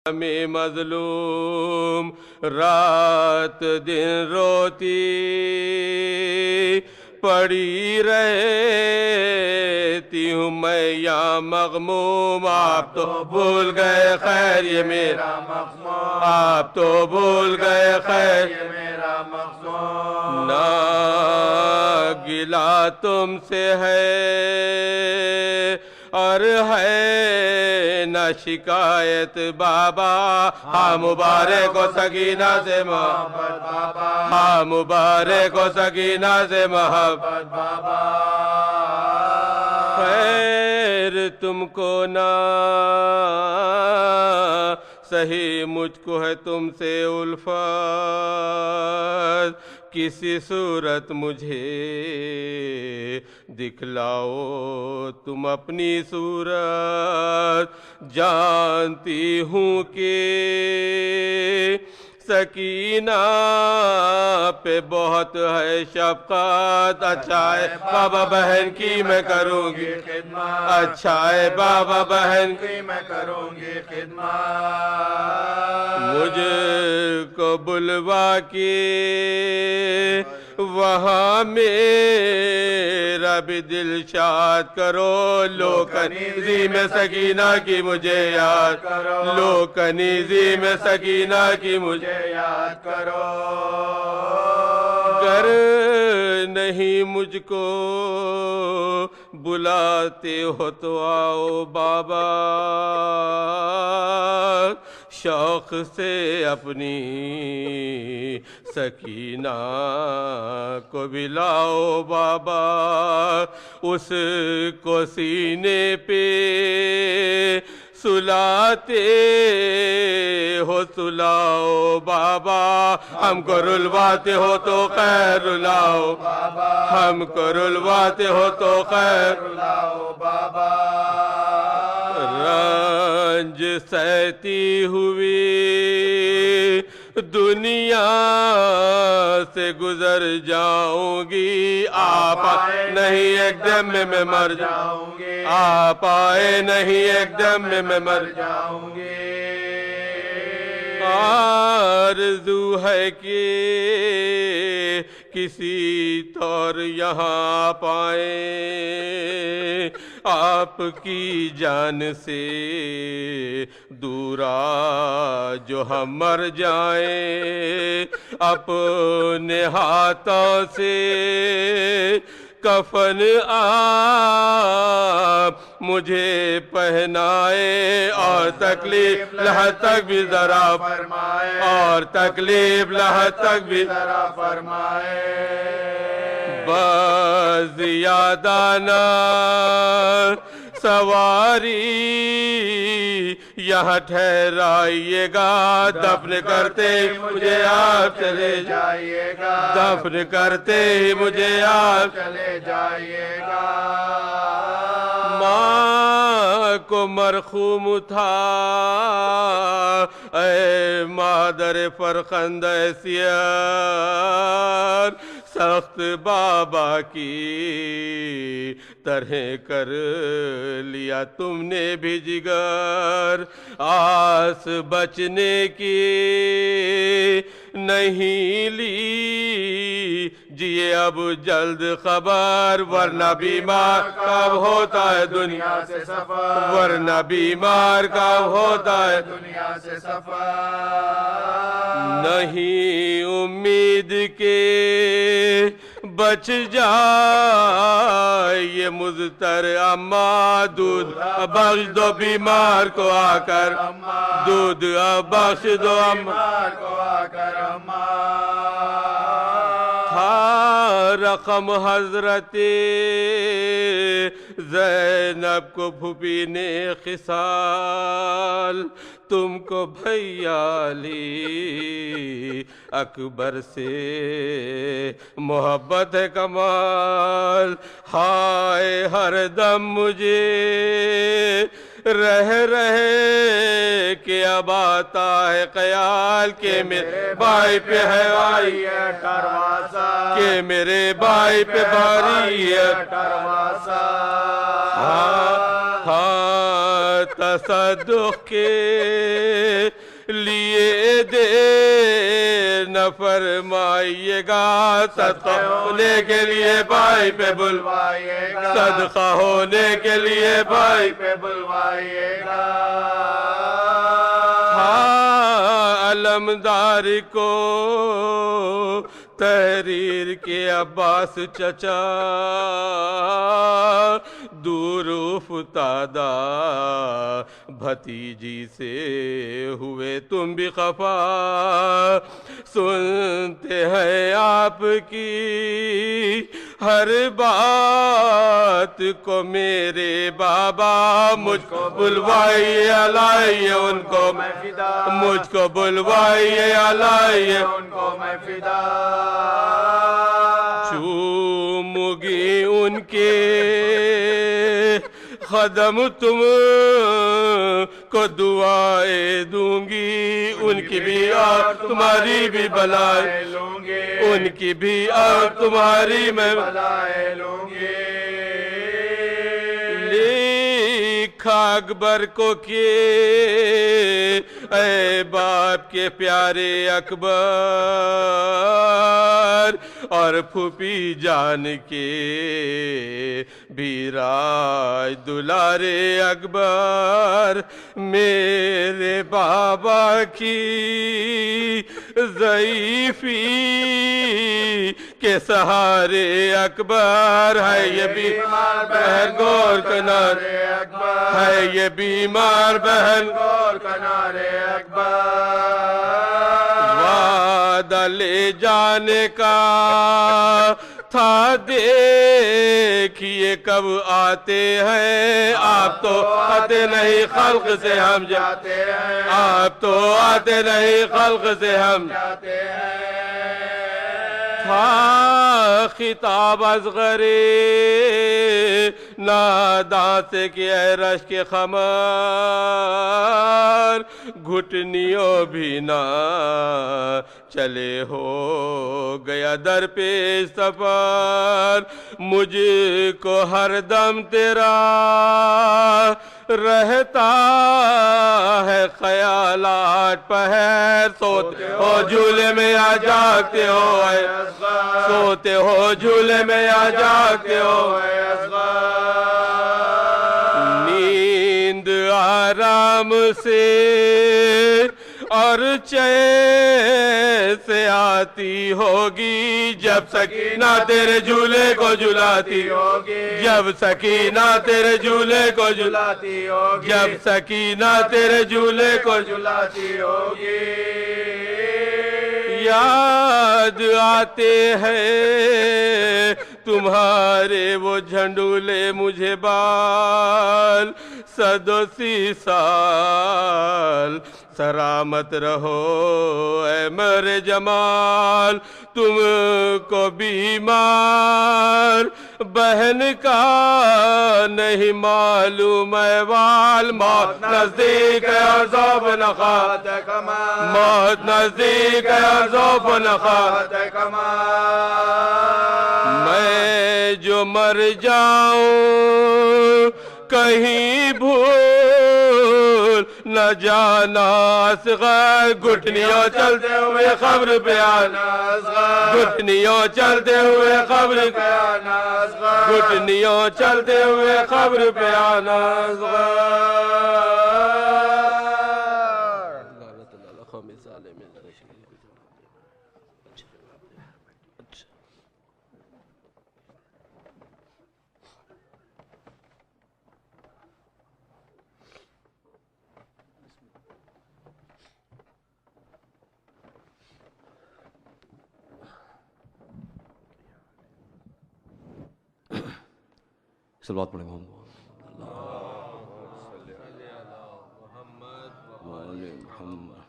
میں مظلوم رات دن روتی پڑی رہتی ہوں میں یا مغموم. آپ تو بھول گئے خیر یہ میرا مغموم, آپ تو بھول گئے خیر یہ میرا مغموم. نہ گلا تم سے ہے اور ہے نہ شکایت بابا, ہاں مبارک و سکینہ سے محبت بابا, ہاں مبارک و سکینہ سے محبت بابا. خیر تم کو نہ صحیح مجھ کو ہے تم سے الفت, کسی صورت مجھے دکھلاؤ تم اپنی صورت. جانتی ہوں کہ سکینہ پہ بہت ہے شفقت, اچھا ہے بابا بہن کی میں کروں گی خدمت, اچھا ہے بابا بہن کی میں کروں گی خدمت. مجھ کو بلوا کے وہاں میرا بھی دل شاد کرو, لو کنیزی میں سکینہ کی مجھے یاد کرو, لو کنیزی میں سکینہ کی مجھے یاد کرو. گر نہیں مجھ کو بلاتے ہو تو آؤ بابا, شوق سے اپنی سکینہ کو بھی لاؤ بابا, اس کو سینے پہ سلاتے ہو سلاؤ بابا, ہم کو رلواتے ہو تو خیر رلاؤ بابا, ہم کو رلواتے ہو تو خیر رلاؤ بابا. رنج سہتی ہوئی دنیا سے گزر جاؤں گی, آپ آئے نہیں ایک دم میں مر جاؤں گی, آپ آئے نہیں ایک دم میں مر جاؤں گی. آرزو ہے کہ کسی طور یہاں پائیں, آپ کی جان سے دورا جو ہم مر جائیں, اپنے ہاتھوں سے کفن آپ مجھے پہنائے, اور تکلیف لحد تک بھی ذرا فرمائے, اور تکلیف لحد تک بھی ذرا فرمائے. بس زیادہ سواری یہاں ٹھہرائیے گا, دفن کرتے مجھے آپ چلے جائیے گا, دفن کرتے مجھے آپ چلے جائیے گا. ماں کو مرحوم تھا اے مادر فرخندہ سیار, سخت بابا کی طرح کر لیا تم نے بھی جگر, آس بچنے کی نہیں لی جیے اب جلد خبر, ورنہ بیمار کب ہوتا ہے دنیا سے سفر, ورنہ بیمار کب ہوتا ہے دنیا سے سفر. نہیں امید کے بچ جائے یہ مضطر اماں, دودھ بخش دو بیمار کو آ کر, دودھ بخش دو بیمار کو آ کر اماں. تھا رقم حضرت زینب کو پھوپھی نے خصال, تم کو بھیا علی اکبر سے محبت ہے کمال. ہائے ہر دم مجھے رہ کے اب آتا ہے خیال کہ میرے بھائی پہ ہے بھائی ہے ٹرواسا, کہ میرے بھائی پہ بھاری ہے ٹرواسا. ہاں تصدق کے فرمائیے گا صدقہ ہونے کے لیے بھائی پہ بلوائیے گا صدقہ ہونے کے لیے بھائی پہ بلوائیے گا علمدار کو تحریر کے عباس چچا دور افتادہ بھتیجی سے ہوئے تم بھی خفا سنتے ہیں آپ کی ہر بات کو میرے بابا مجھ کو بلوائیے علائیے ان کو میں فدا مجھ کو بلوائیے علائیے ان کو میں فدا چومگی ان کے قدم تم کو دعائیں دوں گی ان کی بھی اور تمہاری بھی بلائیں لوں گی ان کی بھی اور تمہاری میں بلائیں لوں گی لکھا اکبر کو کہ اے باپ کے پیارے اکبر اور پھوپھی جان کے بھی راج دلارے اکبر میرے بابا کی ضعیفی کے سہارے اکبر ہے یہ بیمار بہن گور کنارے اکبر ہے یہ بیمار بہن گور کنارے اکبر وعدہ لے جانے کا تھا دیکھیے کب آتے ہیں آپ تو آتے نہیں خلق سے ہم جاتے ہیں آپ تو آتے نہیں خلق سے ہم جاتے ہیں تھا خطاب اصغر ناداں سے کہ اے رشک خمر گھٹنیوں بھی نہ چلے ہو گیا در پیش سفر مجھ کو ہر دم تیرا رہتا ہے خیالات پہر سوتے ہو جھولے میں یا جاگتے ہو اے اصغر سوتے ہو جھولے میں یا جاگتے ہو اے اصغر نیند آرام سے اور چین سے آتی ہوگی جب سکینہ تیرے جھولے کو جھلاتی ہوگی جب سکینہ تیرے جھولے کو جھلاتی ہوگی جب سکینہ تیرے جھولے کو جھلاتی ہوگی یاد آتے ہیں تمہارے وہ جھنڈولے مجھے بال صدو سی سال سلامت رہو اے میرے جمال تم کو بیمار بہن کا نہیں معلوم احوال موت نزدیک ہے اور ذوب نخات کمال موت نزدیک ہے اور ذوب نخات کمال میں جو مر جاؤں کہیں بھول نہ جانا اصغر گھٹنیوں چلتے ہوئے قبر پہ آنا اصغر گھٹنیوں چلتے ہوئے قبر پہ آنا اصغر گھٹنیوں چلتے ہوئے قبر پہ آنا اصغر صلوات پڑھیں محمد وآل محمد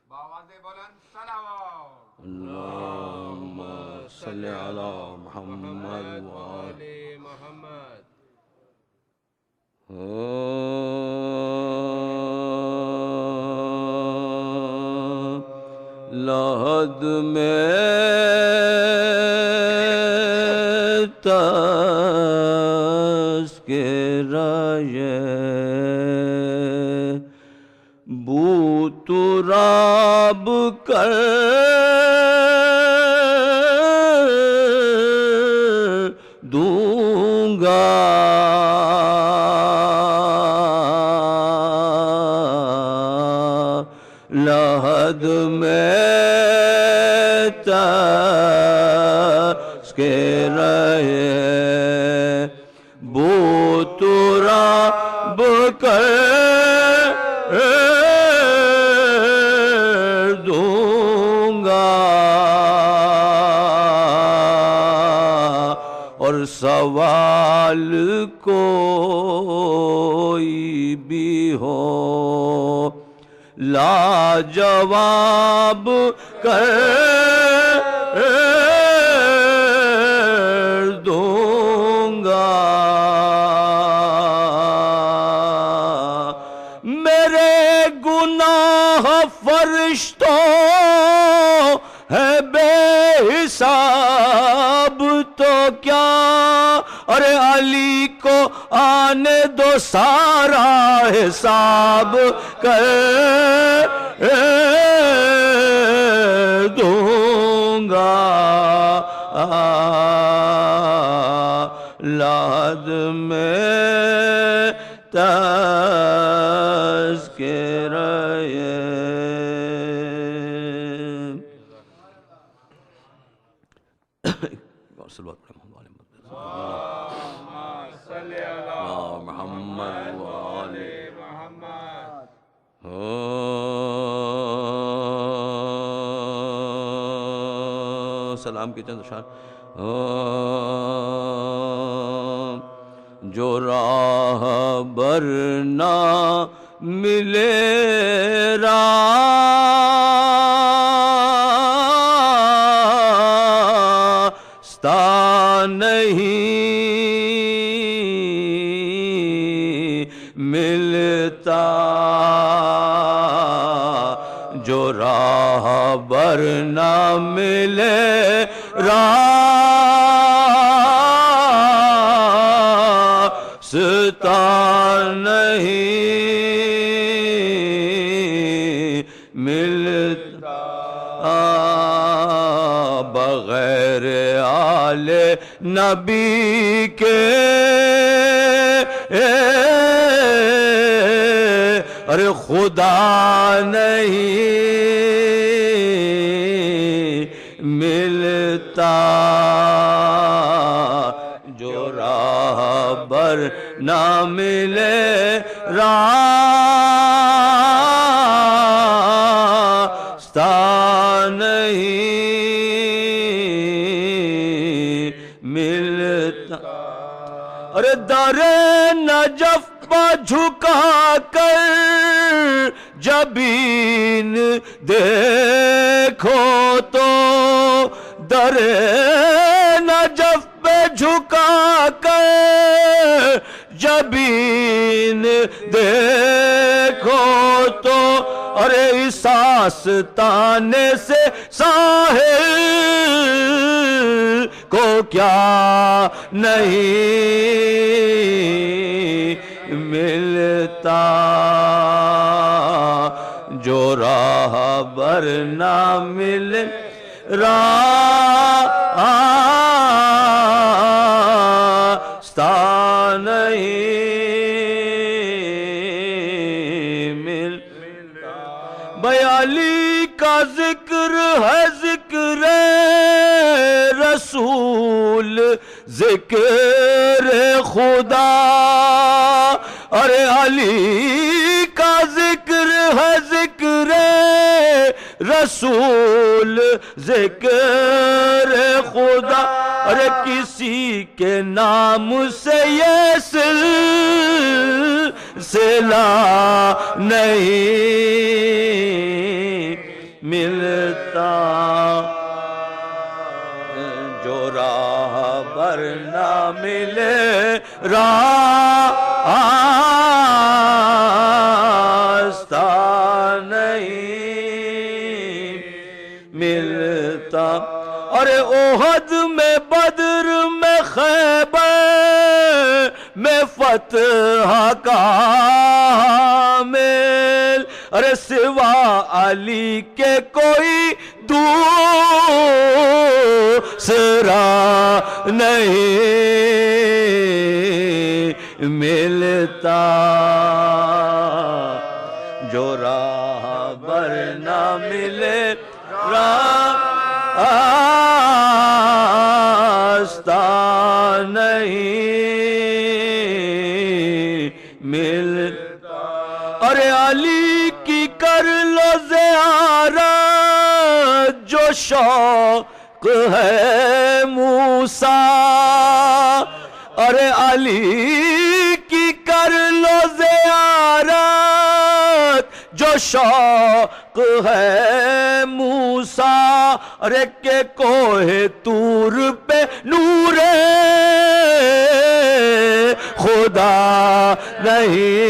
بآواز بلند صلوات اللہم صلی علی محمد وآل محمد لحد میں تذکرہ کر دوں گا لحد میں تذکرہ بو تراب کر دوں گا اور سوال کوئی بھی ہو لاجواب کر دوں گا میرے گناہ فرشتوں ہے بے حساب تو کیا ارے علی کو آنے دو سارا حساب کر دوں گا لحد میں تذکرہ محمد وآلِ محمد سلام کی چند اشعار جو راہ بر نہ ملے راستہ نہیں ملتا جو راہ بر نہ ملے راستہ نہیں ملتا بغیر آل نبی کے ارے خدا نہیں ملتا جو راہ بر نہ ملے راستہ نہیں ملتا ارے در نجف جھکا کر جبین دیکھو تو در نجف پہ جھکا کر جبین دیکھو تو ارے اس آستانے سے ساحل کو کیا نہیں ملتا جو راہ بر نہ ملے راستہ نہیں ملتا بھائی علی کا ذکر ہے ذکر رسول ذکر خدا ارے علی کا ذکر ہے ذکر رسول ذکر خدا ارے کسی کے نام سے یہ سلسلہ نہیں ملتا جو راہ بر نہ ملے راستہ نہیں ملتا ارے احد میں بدر میں خیبر میں فتح کا حامل ارے سوا علی کے کوئی دوسرا نہیں ملتا، جو راہ بر نہ ملے راستہ نہیں ملتا۔ ارے علی کی کر لو زیارت جو شوق ہے موسیٰ، ارے علی کی کر لو زیارت جو شوق ہے موسیٰ، ارے کہ کوہ طور پہ نور خدا نہیں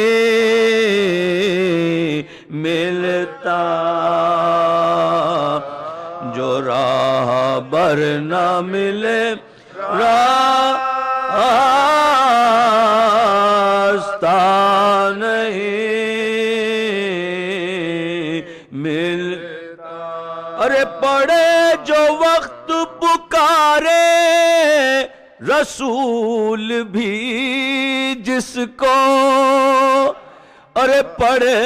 ملتا، جو راہ بر نہ ملے راستہ نہیں ملتا۔ ارے پڑے جو وقت پکارے رسول بھی جس کو، ارے پڑے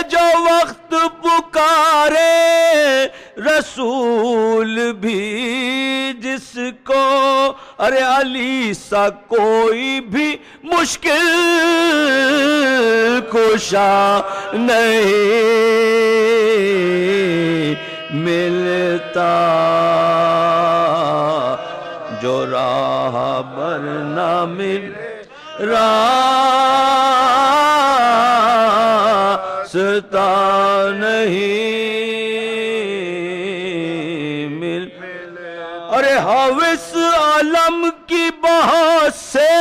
جو وقت پکارے رسول بھی جس کو، ارے علی سا کوئی بھی مشکل کشا نہیں ملتا، جو راہ بر نہ ملے راستہ نہیں ملتا۔ ارے حوث عالم کی بہت سے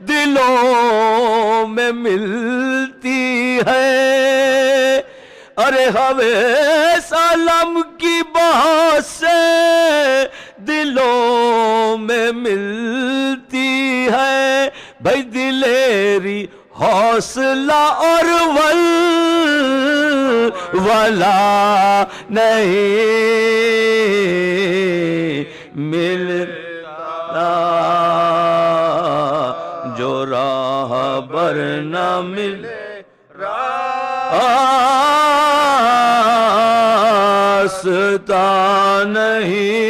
دلوں میں ملتی ہے، ارے حوث عالم کی بہت سے دلوں میں ملتی ہے، بھائی دلیری حوصلہ اور ولا نہیں ملتا، جو راہ بر نہ ملے راستہ نہیں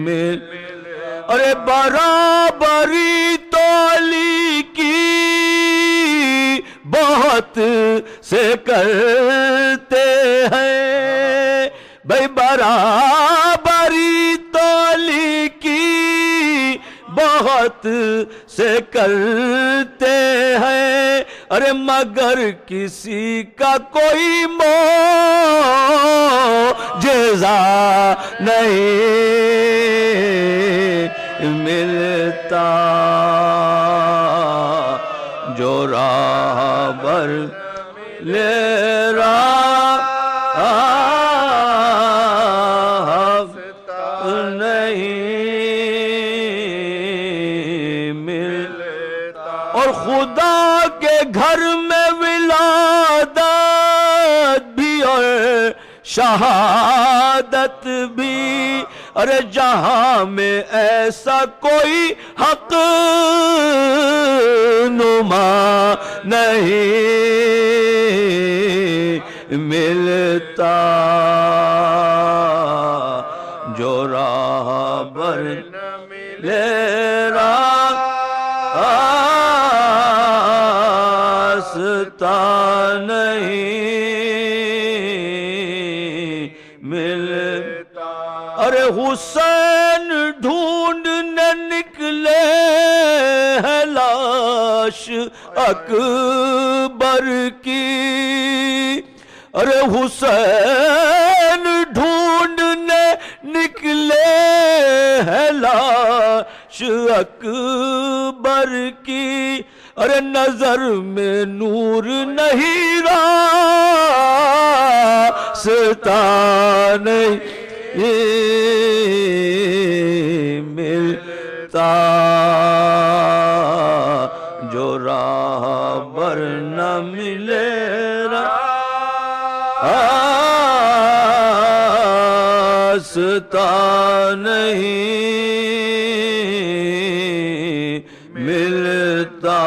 ملتا۔ ارے برابری تو علی کی بہت سے کرتے ہیں، بھائی برابری تو علی کی بہت سے کرتے ہیں، ارے مگر کسی کا کوئی معجزہ نہیں ملتا، جو راہ بر لے نہیں ملتا۔ اور خدا کے گھر میں ولادت بھی اور شہادت بھی، ارے جہاں میں ایسا کوئی حق نما نہیں ملتا، جو راہ بر لے راستہ نہیں ملتا۔ ارے حسین ڈھونڈنے نکلے ہیں لاش اکبر کی، ارے حسین ڈھونڈنے نکلے ہیں لاش اکبر کی، ارے نظر میں نور نہیں راستہ نہیں ملتا، جو راہ بر نہ رستہ نہیں ملتا،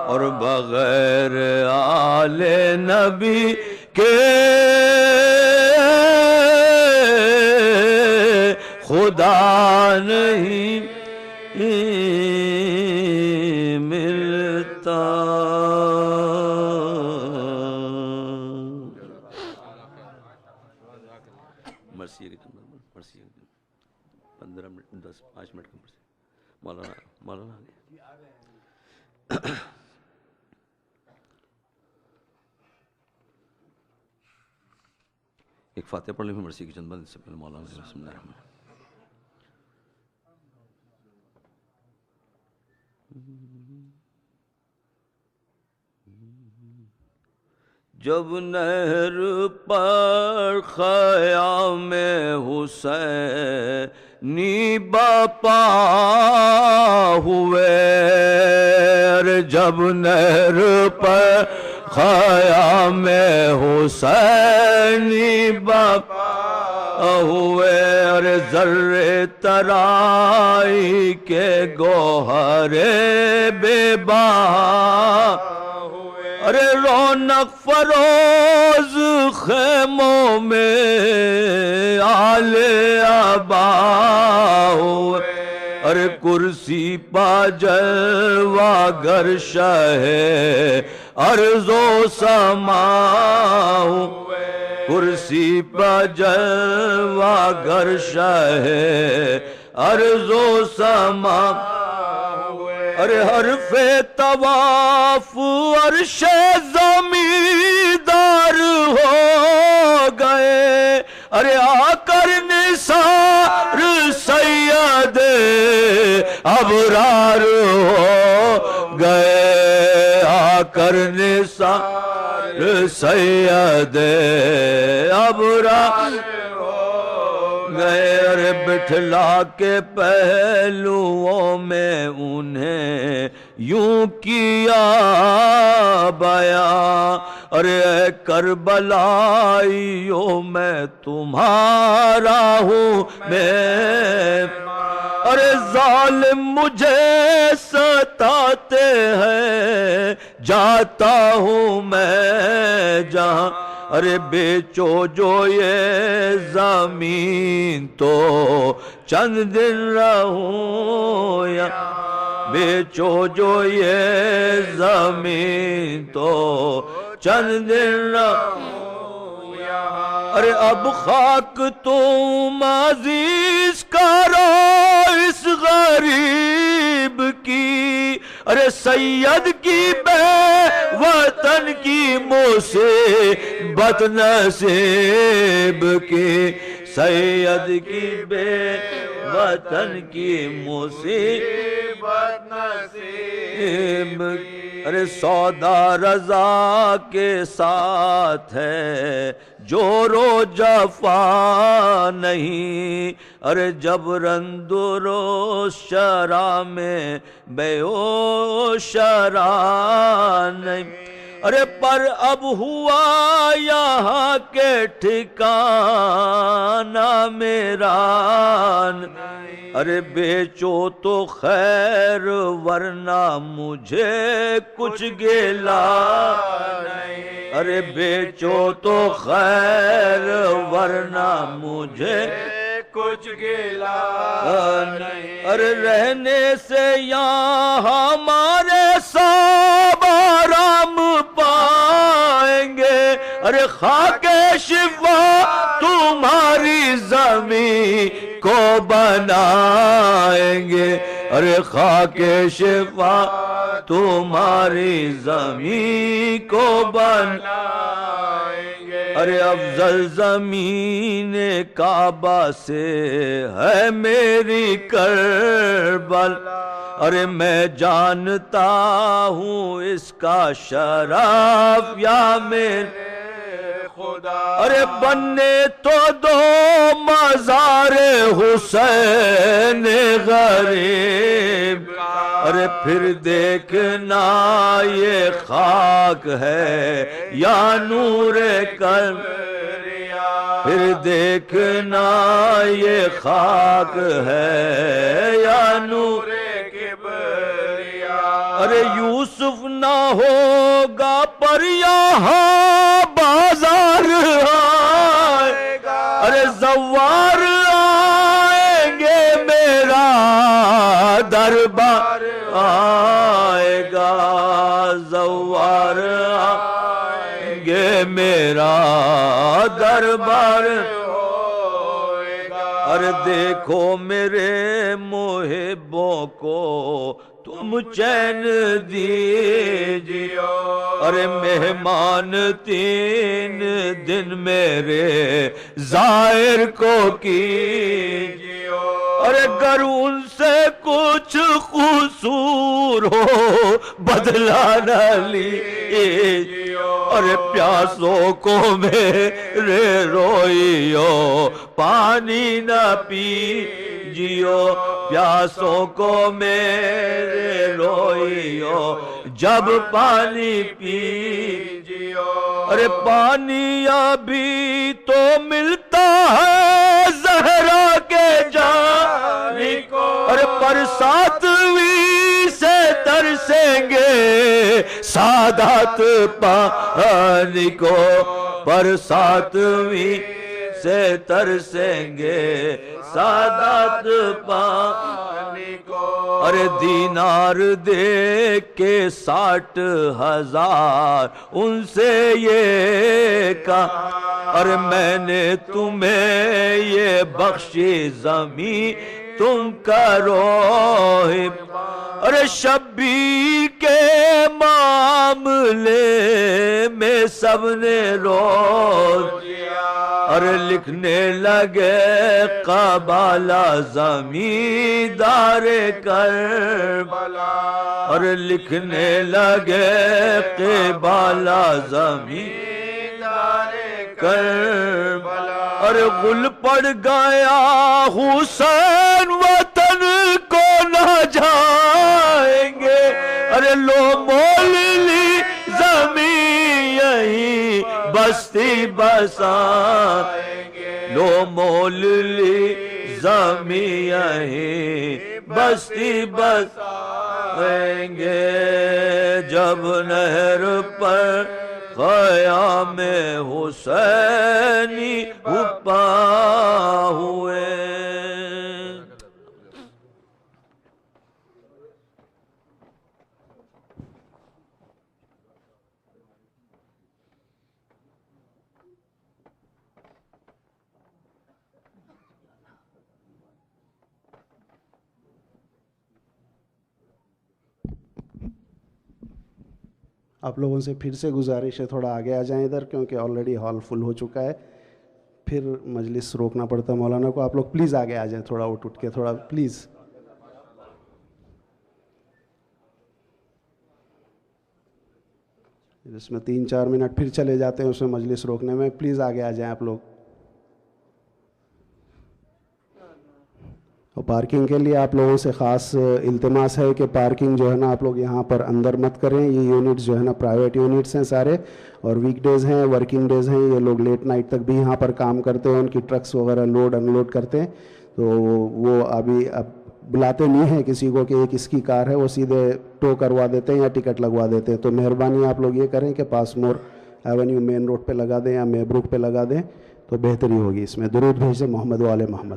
اور بغیر آل نبی کے خدا نہیں ملتا۔ مرثیہ کی مرثیہ 15 منٹ 5 منٹ کا مرثیہ۔ مولانا آ گئے۔ ایک فاتحہ پڑھ لیں، پھر مرثیہ کی چند بند سے پہلے مولانا بسم اللہ الرحمن الرحیم۔ جب نہر پر خیام حسینی باپا ہوئے، جب نہر پر خیام حسینی باپا ہوئے، اور ذرے ترائی کے گوہر بے بہا، ارے رونق فروز خیموں میں آل عبا ہوئے، ارے کرسی پا جلوہ گر شاہ ارض و سما ہوئے، کرسی پا جلوہ گر شاہ ارض و سما، ارے حرف طواف عرش زمیندار ہو گئے، ارے آ کر نثار سید ابرار ہو گئے، آ کر نثار سید ابرار گئے، ارے بٹھلا کے پہلوؤں میں انہیں یوں کیا بیاں، ارے اے کربلائیوں میں تمہارا ہوں میں، ارے ظالم مجھے ستاتے ہیں جاتا ہوں میں جہاں، ارے بیچو جو یہ زمین تو چند دن رہوں یا، بیچو جو یہ زمین تو چند دن رہوں یہاں، ارے اب خاک تم عزیز کرو اس غریب کی، ارے سید کی بے وطن کی مصیبت نصیب کی، سید کی بے وطن کی مصیبت نصیب کی، ارے سودا رضا کے ساتھ ہے جور و جفا نہیں، ارے جبرن درست شرع میں بیع و شرع نہیں، ارے پر اب ہوا یہاں کے ٹھکانہ میرا، ارے بیچو تو خیر ورنہ مجھے کچھ گلا نہیں، ارے بیچو تو خیر ورنہ مجھے کچھ گلا نہیں، ارے رہنے سے یہاں ہمارے سب آرام پائیں گے، ارے خاک شفا تمہاری زمین کو بنائیں گے، ارے خاک شفا تمہاری زمین کو بنائیں گے، ارے افضل زمین کعبہ سے ہے میری کربلا، ارے میں جانتا ہوں اس کا شرف یا میرے خدا، ارے بننے تو دو مزار حسین غریب، ارے پھر دیکھنا یہ خاک ہے یا نور قلب، پھر دیکھنا یہ خاک ہے یا نور کبریا. ارے یوسف نہ ہوگا پر یہاں بازار آئے گا. ارے زوار آئیں گے میرا دربار آئے گا. زوار آئیں گے میرا دربار. ارے دیکھو میرے محبوں کو تم چین دیجیے. ارے مہمان 3 دن میرے زائر کو کیجیے. ارے گر ان سے کچھ قصور ہو بدلا نہ لیجیے. ارے پیاسوں کو میرے روئیو پانی نہ پیجیو. پیاسوں کو میرے روئیو جب پانی پیجیو. ارے پانی ابھی تو ملتا ہے زہرا کے جانی کو. ارے پر 7ویں سے ترسیں گے سادات پانی کو. پر 7ویں سے ترسیں گے سادات پانی کو. ارے دینار دے کے 60,000 ان سے یہ کہا. ارے میں نے تمہیں یہ بخشی زمین تم کرو. ارے شبی کے معاملے میں سب نے رو دیا. ارے لکھنے لگے قبالہ زمیندار کربلا. ارے لکھنے لگے قبالہ زمیندار کربلا. ارے غل پڑ گیا حسین وطن کو نہ جائیں گے. ارے لو مول لی زمین یہی بستی بسائیں گے. لو مول لی زمین یہی بستی بسائیں گے. جب نہر پر قیام حسینی ہپا ہوئے. آپ لوگوں سے پھر سے گزارش ہے تھوڑا آگے آ جائیں ادھر، کیونکہ آلریڈی ہال فل ہو چکا ہے، پھر مجلس روکنا پڑتا ہے مولانا کو. آپ لوگ پلیز آگے آ جائیں، تھوڑا اٹھ کے تھوڑا پلیز. اس میں 3-4 منٹ پھر چلے جاتے ہیں اس میں مجلس روکنے میں. پلیز آگے آ جائیں آپ لوگ. اور پارکنگ کے لیے آپ لوگوں سے خاص التماس ہے کہ پارکنگ جو ہے نا آپ لوگ یہاں پر اندر مت کریں. یہ یونٹس جو ہے نا پرائیویٹ یونٹس ہیں سارے، اور ویک ڈیز ہیں، ورکنگ ڈیز ہیں. یہ لوگ لیٹ نائٹ تک بھی یہاں پر کام کرتے ہیں، ان کی ٹرکس وغیرہ لوڈ ان لوڈ کرتے ہیں. تو وہ ابھی اب بلاتے نہیں ہیں کسی کو کہ یہ کس کی کار ہے، وہ سیدھے ٹو کروا دیتے ہیں یا ٹکٹ لگوا دیتے ہیں. تو مہربانی آپ لوگ یہ کریں کہ پاسمور ایونیو مین روڈ پہ لگا دیں یا میبروک پہ لگا دیں تو بہتری ہوگی. اس میں درود بھیجیں محمد و آل محمد.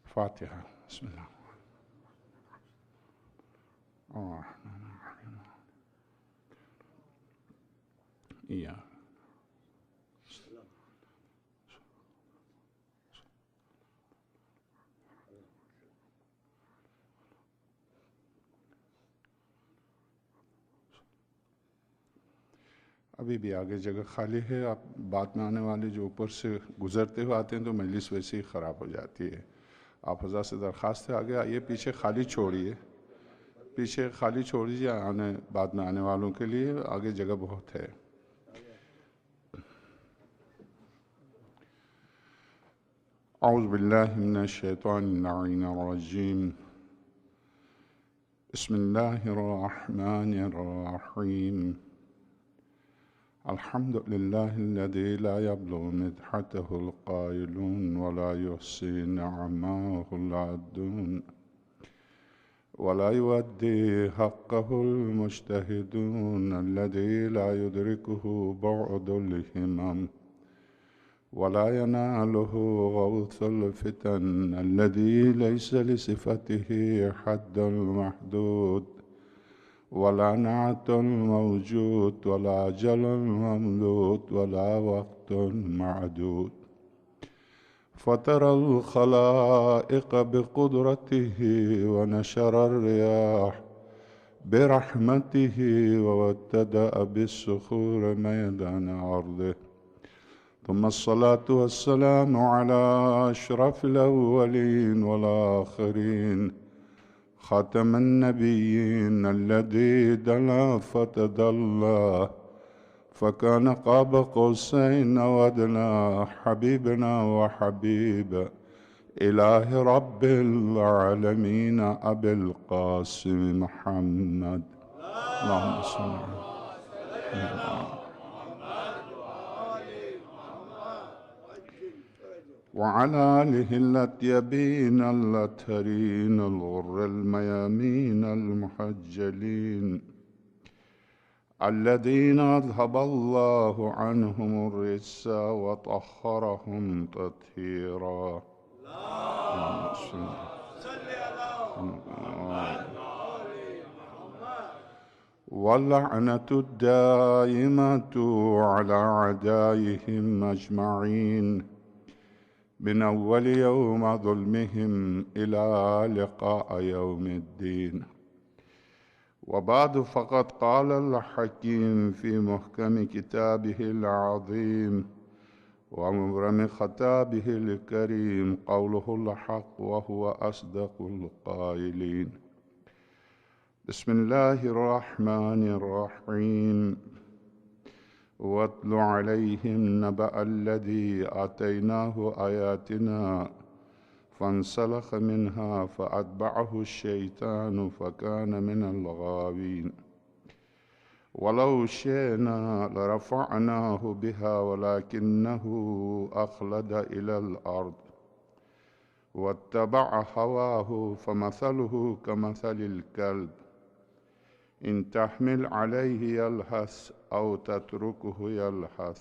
فاتحة. بسم الله الرحمن الرحيم. إياك ابھی بھی آگے جگہ خالی ہے. آپ بعد میں آنے والے جو اوپر سے گزرتے ہوئے آتے ہیں تو مجلس ویسے ہی خراب ہو جاتی ہے. آپ حضرات سے درخواست ہے آگے آئیے, پیچھے خالی چھوڑیے, پیچھے خالی چھوڑ دیجیے بعد میں آنے والوں کے لیے, آگے جگہ بہت ہے. اعوذ باللہ من الشیطان اللعین الرجیم. بسم اللہ الرحمن الرحیم. الحمد للہ الذی لا یبلغ مدحته القائلون ولا یحصی نعماہ العادون ولا يؤدي حقه المجتهدون الذي لا يدركه بعد الهمم ولا يناله غوث الفتن الذي ليس لصفته حد محدود ولا نعت موجود ولا أجل مملوك ولا وقت معدود. فطر الخلائق بقدرته ونشر الرياح برحمته وابتدأ بالصخور ميدان أرضه. ثم الصلاة والسلام على أشرف الأولين والآخرين خاتم النبيين الذي دنا فتدلى فكان قاب قوسين وأدنى حبيبنا وحبيب إله رب العالمين أبي القاسم محمد. اللهم صل على وعلى آله الأطيبين الأطهرين الغر الميامين المحجلين الذين أذهب الله عنهم الرجس وطهرهم تطهيرا. واللعنة الدائمة على أعدائهم أجمعين من أول يوم ظلمهم إلى لقاء يوم الدين. وبعد فقد قال الحكيم في محكم كتابه العظيم ومبرم خطابه الكريم قوله الحق وهو أصدق القائلين. بسم الله الرحمن الرحيم. واتل عليهم نبأ الذي آتيناه آياتنا فانسلخ منها فأتبعه الشيطان فكان من الغاوين. ولو شئنا لرفعناه بها ولكنه أخلد إلى الأرض واتبع هواه فمثله كمثل الكلب إن تحمل عليه يلهث أو تتركه يلهث.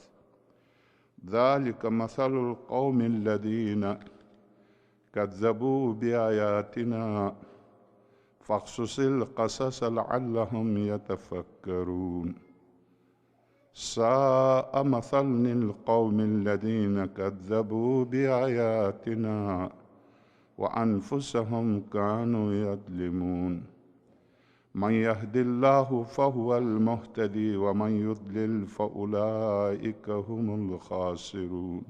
ذلك مثل القوم الذين كذبوا بآياتنا فاقصص القصص لعلهم يتفكرون. ساء مثل القوم الذين كذبوا بآياتنا وأنفسهم كانوا يظلمون. من يهد الله فهو المهتدي ومن يضلل فأولئك هم الخاسرون.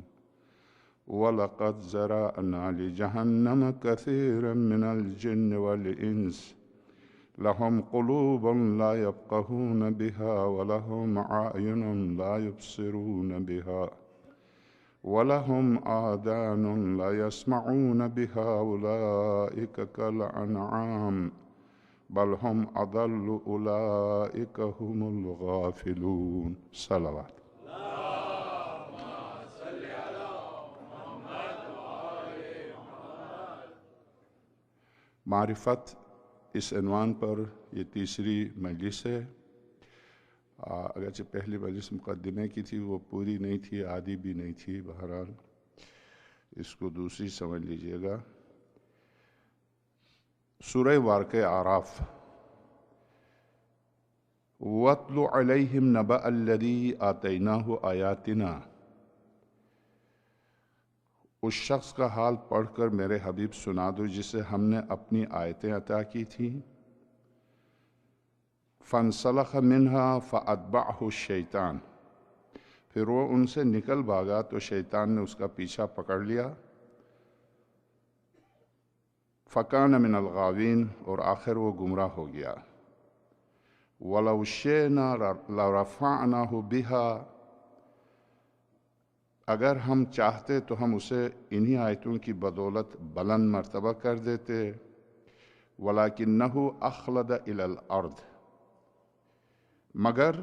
ولقد زرعنا لجهنم كثيرا من الجن والإنس لهم قلوب لا يفقهون بها ولهم أعين لا يبصرون بها ولهم آذان لا يسمعون بها أولئك كالأنعام بل هم أضل أولئك هم الغافلون. صلوات. معرفت اس عنوان پر یہ تیسری مجلس ہے. اگرچہ پہلی مجلس مقدمے کی تھی وہ پوری نہیں تھی, آدھی بھی نہیں تھی, بہرحال اس کو دوسری سمجھ لیجئے گا. سورہ واقعہ اعراف. وَاتْلُ عَلَيْهِمْ نَبَأَ الَّذِي آتَيْنَاهُ آيَاتِنَا. اس شخص کا حال پڑھ کر میرے حبیب سنا دو جسے ہم نے اپنی آیتیں عطا کی تھیں. فَانْسَلَخَ مِنْهَا فَأَتْبَعَهُ الشَّيْطَانُ. پھر وہ ان سے نکل بھاگا تو شیطان نے اس کا پیچھا پکڑ لیا، فکان من الغاوین، اور آخر وہ گمراہ ہو گیا۔ وَلَوْ شِئْنَا لَرَفَعْنَاهُ بِهَا، اگر ہم چاہتے تو ہم اسے انہی آیتوں کی بدولت بلند مرتبہ کر دیتے، وَلَكِنَّهُ أَخْلَدَ إِلَى الْأَرْضِ، مگر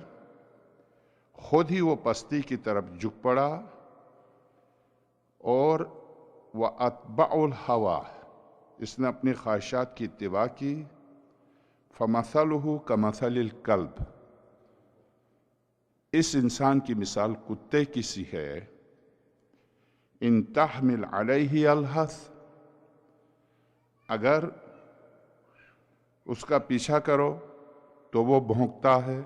خود ہی وہ پستی کی طرف جھک پڑا، اور وَأَتْبَعُ الْهَوَىٰ، اس نے اپنی خواہشات کی اتباع کی، فَمَثَلُهُ كَمَثَلِ الْكَلْبِ، اس انسان کی مثال کتے کی سی ہے، ان تحمل علیہ الحث، اگر اس کا پیچھا کرو تو وہ بھونکتا ہے،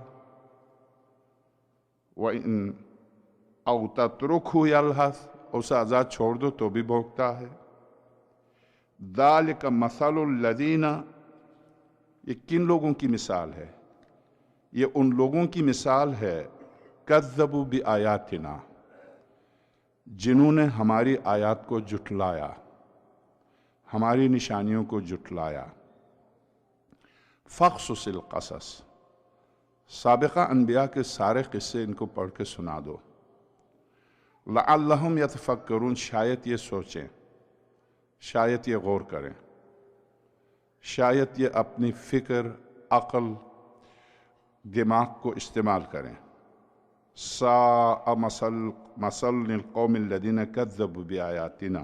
وَإِن أَوْ تَتْرُكْهُ يَلْهَث، اسے آزاد چھوڑ دو تو بھی بھونکتا ہے۔ ذَلِكَ مَثَلُ الَّذِينَ، یہ کن لوگوں کی مثال ہے؟ یہ ان لوگوں کی مثال ہے کذبوا بآیاتنا، جنہوں نے ہماری آیات کو جھٹلایا، ہماری نشانیوں کو جھٹلایا۔ فقصص القصص، سابقہ انبیاء کے سارے قصے ان کو پڑھ کے سنا دو، لعلہم یتفکرون، شاید یہ سوچیں، شاید یہ غور کریں، شاید یہ اپنی فکر، عقل، دماغ کو استعمال کریں۔ ساء مثل القوم الذین کذبوا بآیاتنا،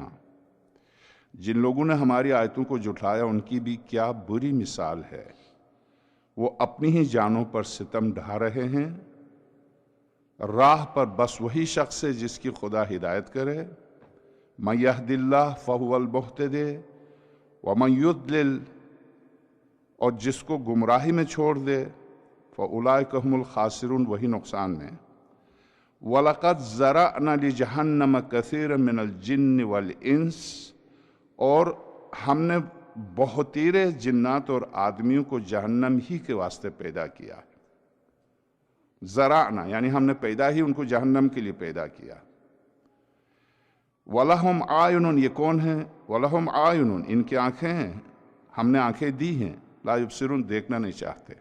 جن لوگوں نے ہماری آیتوں کو جھٹلایا ان کی بھی کیا بری مثال ہے، وہ اپنی ہی جانوں پر ستم ڈھا رہے ہیں۔ راہ پر بس وہی شخص ہے جس کی خدا ہدایت کرے، من یہد اللہ فہو المہتدی ومن یضلل، اور جس کو گمراہی میں چھوڑ دے، فاولئک هم الخاسرون، وہی نقصان میں۔ وَلَقَدْ زَرَعْنَا لِجَهَنَّمَ كَثِيرًا مِنَ الْجِنِّ وَالْإِنسِ، اور ہم نے بہتیرے جنات اور آدمیوں کو جہنم ہی کے واسطے پیدا کیا ہے۔ زرعنا یعنی ہم نے پیدا ہی ان کو جہنم کے لیے پیدا کیا۔ وَلَهُمْ أَعْيُنٌ، یہ کون ہیں؟ وَلَهُمْ أَعْيُنٌ، ان کی آنکھیں ہیں، ہم نے آنکھیں دی ہیں، لا یبصرون، دیکھنا نہیں چاہتے،